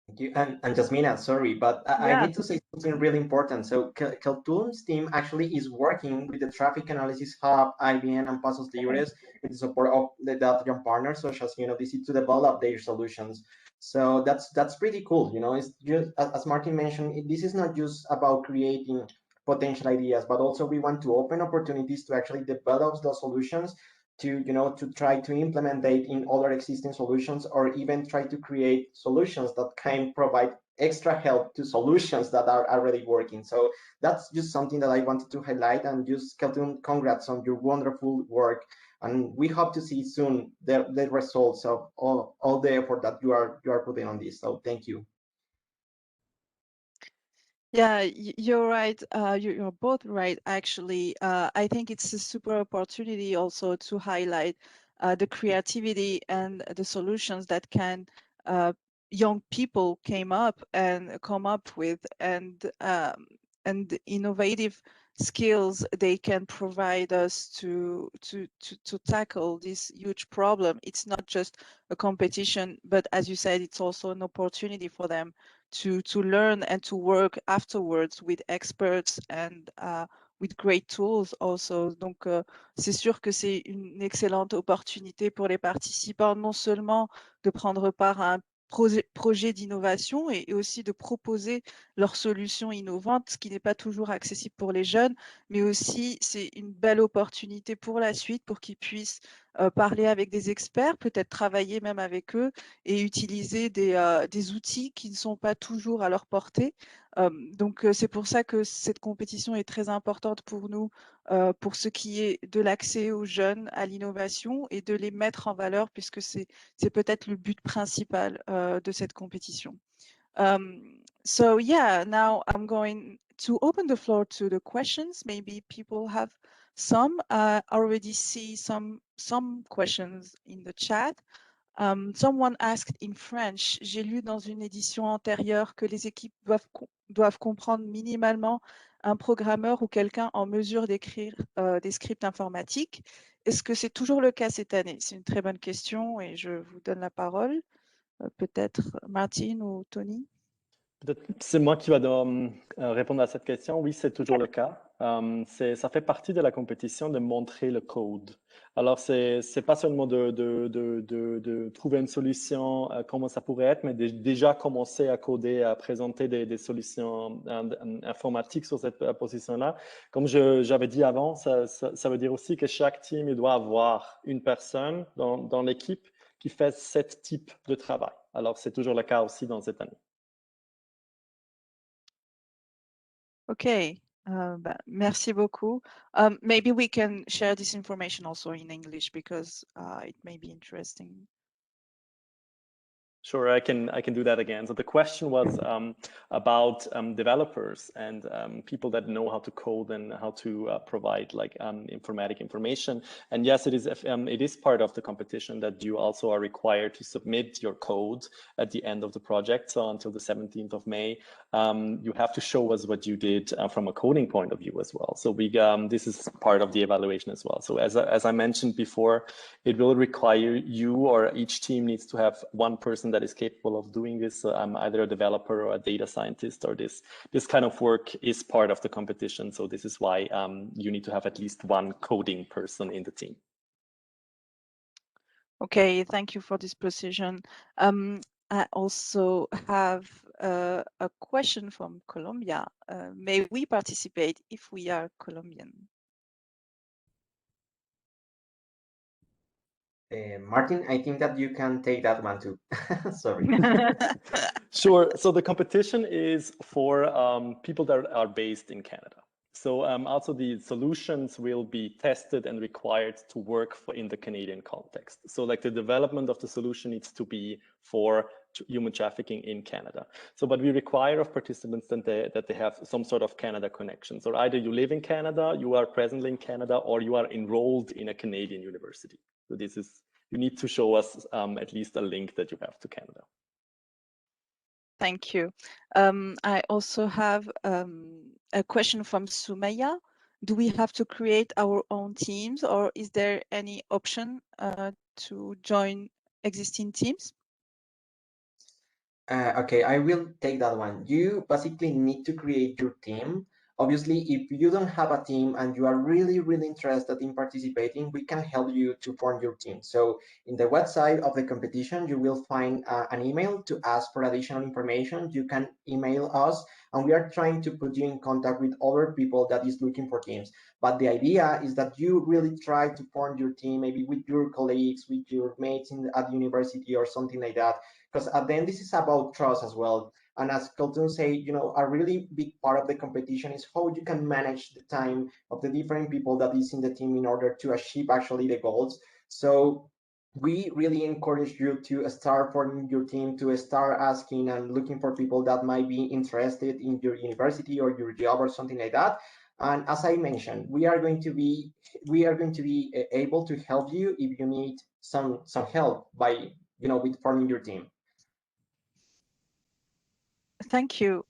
Thank you. And Jasmina, sorry, but I need to say something really important. So Keltun's team actually is working with the Traffic Analysis Hub, IBM, and Pasos Libres with the support of the DataJam partners, such as DC, to develop their solutions. So that's pretty cool. It's just, as Martin mentioned, this is not just about creating potential ideas, but also we want to open opportunities to actually develop those solutions, to try to implement it in other existing solutions, or even try to create solutions that can provide extra help to solutions that are already working. So that's just something that I wanted to highlight. And just, Keltun, congrats on your wonderful work. And we hope to see soon the results of all the effort that you are putting on this. So thank you. Yeah, you're right. You're both right, actually. I think it's a super opportunity also to highlight the creativity and the solutions that young people come up with, and innovative skills they can provide us to tackle this huge problem. It's not just a competition, but as you said, it's also an opportunity for them to learn and to work afterwards with experts and with great tools also. Donc, c'est sûr que c'est une excellente opportunité pour les participants, non seulement de prendre part à un projet d'innovation et aussi de proposer leurs solutions innovantes, ce qui n'est pas toujours accessible pour les jeunes, mais aussi c'est une belle opportunité pour la suite, pour qu'ils puissent parler avec des experts, peut-être travailler même avec eux et utiliser des outils qui ne sont pas toujours à leur portée. Donc c'est pour ça que cette compétition est très importante pour nous, pour ce qui est de l'accès aux jeunes à l'innovation et de les mettre en valeur, puisque c'est peut-être le but principal de cette compétition. So yeah, now I'm going to open the floor to the questions. Maybe people have some. I already see some questions in the chat. Someone asked in French, j'ai lu dans une édition antérieure que les équipes doivent comprendre minimalement un programmeur ou quelqu'un en mesure d'écrire des scripts informatiques. Est-ce que c'est toujours le cas cette année? C'est une très bonne question et je vous donne la parole. Peut-être Martine ou Tony? Peut-être c'est moi qui va répondre à cette question. Oui, c'est toujours le cas. Ça fait partie de la compétition de montrer le code. Alors, c'est pas seulement de trouver une solution, comment ça pourrait être, mais déjà commencer à coder, à présenter des solutions informatiques sur cette position-là. Comme j'avais dit avant, ça veut dire aussi que chaque team il doit avoir une personne dans l'équipe qui fait ce type de travail. Alors, c'est toujours le cas aussi dans cette année. Okay, merci beaucoup. Maybe we can share this information also in English because it may be interesting. Sure, I can do that again. So the question was about developers and people that know how to code and how to provide like informatic information. And yes, it is part of the competition that you also are required to submit your code at the end of the project. So until the 17th of May, you have to show us what you did from a coding point of view as well. So this is part of the evaluation as well. So as I mentioned before, it will require you, or each team needs to have one person that is capable of doing this. Either a developer or a data scientist, or this kind of work is part of the competition. So this is why you need to have at least one coding person in the team. Okay, thank you for this precision. I also have a question from Colombia. May we participate if we are Colombian? Martin, I think that you can take that one too. Sorry. Sure. So the competition is for people that are based in Canada. So also the solutions will be tested and required to work in the Canadian context. So like the development of the solution needs to be for human trafficking in Canada. So but we require of participants that they have some sort of Canada connection. So either you live in Canada, you are presently in Canada, or you are enrolled in a Canadian university. So you need to show us at least a link that you have to Canada. Thank you. I also have a question from Sumaya. Do we have to create our own teams, or is there any option to join existing teams? Okay, I will take that one. You basically need to create your team. Obviously, if you don't have a team and you are really, really interested in participating, we can help you to form your team. So in the website of the competition, you will find an email to ask for additional information. You can email us, and we are trying to put you in contact with other people that is looking for teams. But the idea is that you really try to form your team, maybe with your colleagues, with your mates at university or something like that. Because at the end, this is about trust as well. And as Colton say, a really big part of the competition is how you can manage the time of the different people that is in the team in order to achieve actually the goals. So we really encourage you to start forming your team, to start asking and looking for people that might be interested in your university or your job or something like that. And as I mentioned, we are going to be able to help you if you need some help by with forming your team. Thank you.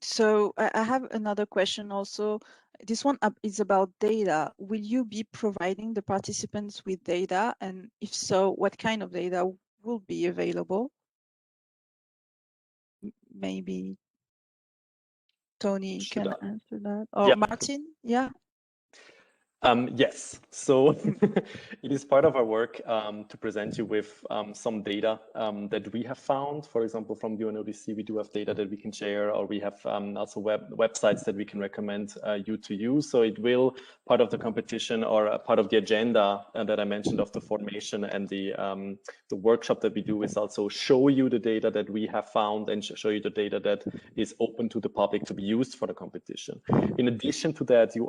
So I have another question also. This one is about data. Will you be providing the participants with data? And if so, what kind of data will be available? Maybe Tony can answer that. Or yeah. Martin, yeah. Yes, so it is part of our work to present you with some data that we have found. For example, from the UNODC, we do have data that we can share, or we have also websites that we can recommend you to use. So it will, part of the competition or part of the agenda that I mentioned of the formation and the workshop that we do is also show you the data that we have found and show you the data that is open to the public to be used for the competition. In addition to that, you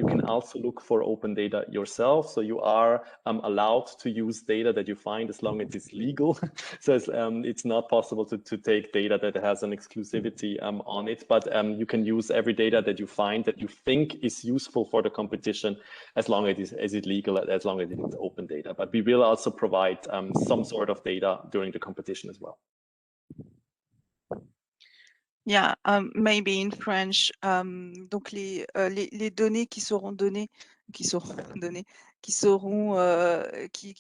can also look for open data yourself. So you are allowed to use data that you find as long as it's legal. So it's not possible to take data that has an exclusivity on it, but you can use every data that you find that you think is useful for the competition as long as it's legal, as long as it's open data. But we will also provide some sort of data during the competition as well. Yeah, maybe in French. Donc les données qui seront données, qui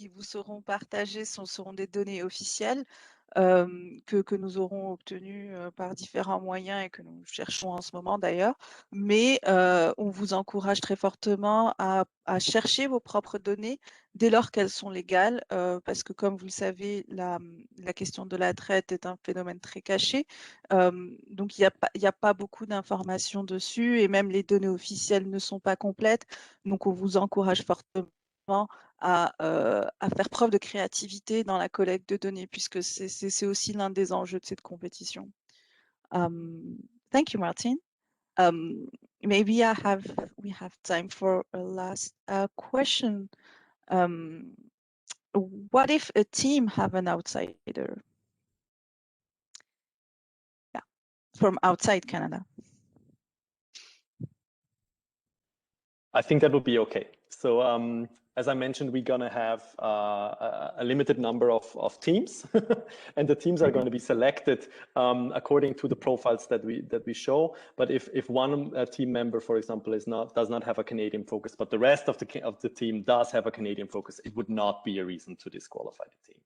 vous seront partagées seront des données officielles que nous aurons obtenues par différents moyens et que nous cherchons en ce moment d'ailleurs. Mais on vous encourage très fortement à chercher vos propres données dès lors qu'elles sont légales, parce que comme vous le savez, la question de la traite est un phénomène très caché. Donc il n'y a pas beaucoup d'informations dessus et même les données officielles ne sont pas complètes. Donc on vous encourage fortement à faire preuve de créativité dans la collecte de données, puisque c'est aussi l'un des enjeux de cette compétition. Thank you, Martin. Maybe we have time for a last question. what if a team have an outsider? Yeah, from outside Canada. I think that would be okay. So as I mentioned, we're going to have a limited number of teams, and the teams are going to be selected according to the profiles that we show. But if one team member, for example, does not have a Canadian focus, but the rest of the team does have a Canadian focus, it would not be a reason to disqualify the team.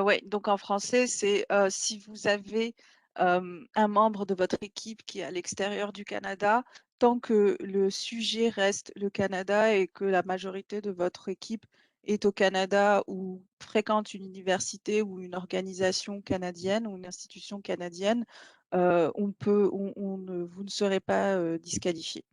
Ouais, donc en français, c'est si vous avez un membre de votre équipe qui est à l'extérieur du Canada, tant que le sujet reste le Canada et que la majorité de votre équipe est au Canada ou fréquente une université ou une organisation canadienne ou une institution canadienne, vous ne serez pas disqualifié.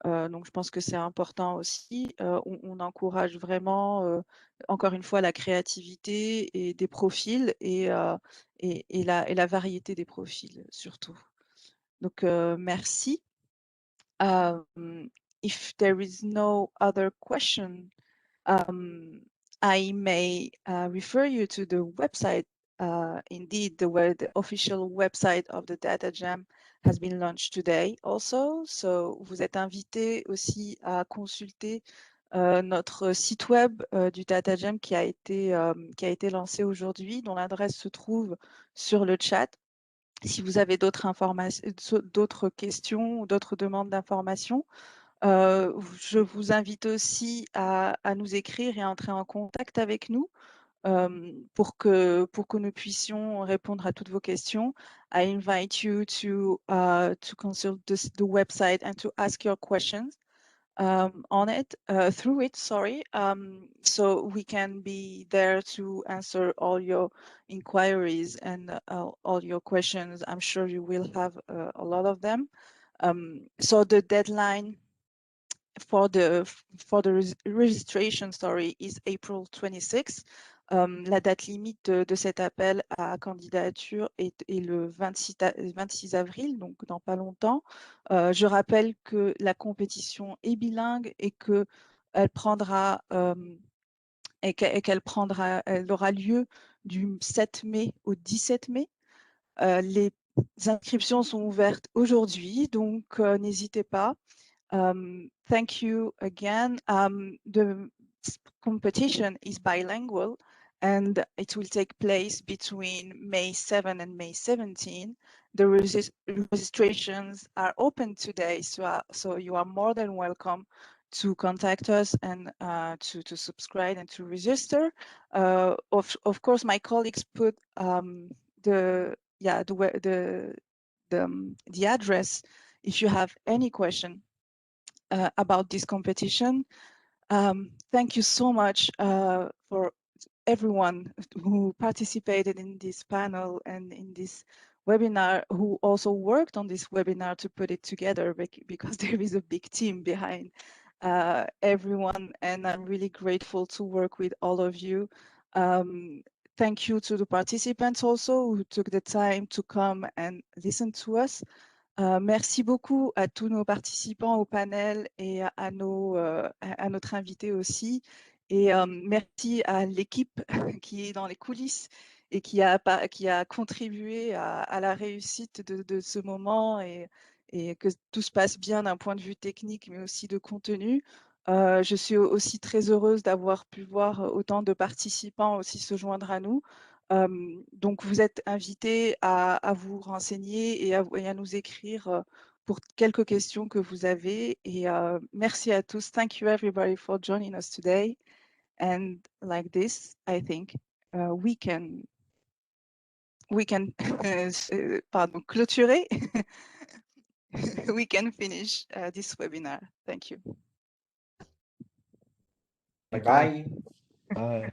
Donc, je pense que c'est important aussi. On encourage vraiment, encore une fois, la créativité et des profils et la variété des profils surtout. Donc, merci. If there is no other question, I may refer you to the website. Indeed, the official website of the DataJam has been launched today also. So, vous êtes invité aussi à consulter notre site web du DataJam qui a été lancé aujourd'hui, dont l'adresse se trouve sur le chat. Si vous avez d'autres questions ou d'autres demandes d'informations, je vous invite aussi à nous écrire et à entrer en contact avec nous pour que nous puissions répondre à toutes vos questions. I invite you to consult the website and to ask your questions through it, so we can be there to answer all your inquiries and all your questions. I'm sure you will have a lot of them. So the deadline for the registration is April 26. La date limite de cet appel à candidature est le 26 avril, donc dans pas longtemps. Je rappelle que la compétition est bilingue et qu'elle aura lieu du 7 mai au 17 mai. Les inscriptions sont ouvertes aujourd'hui, donc n'hésitez pas. Thank you again. The competition is bilingual and it will take place between May 7 and May 17. The registrations are open today, so you are more than welcome to contact us and to subscribe and to register. Of course, my colleagues put the address if you have any question about this competition. Thank you so much for everyone who participated in this panel and in this webinar, who also worked on this webinar to put it together, because there is a big team behind everyone, and I'm really grateful to work with all of you. Thank you to the participants also who took the time to come and listen to us. Merci beaucoup à tous nos participants au panel et à notre invité aussi. Et merci à l'équipe qui est dans les coulisses et qui a contribué à la réussite de ce moment et que tout se passe bien d'un point de vue technique, mais aussi de contenu. Je suis aussi très heureuse d'avoir pu voir autant de participants aussi se joindre à nous. Donc, vous êtes invités à vous renseigner et à nous écrire pour quelques questions que vous avez. Et merci à tous. Thank you everybody for joining us today. And like this, I think we can clôturer. We can finish this webinar. Thank you. Bye-bye. Bye.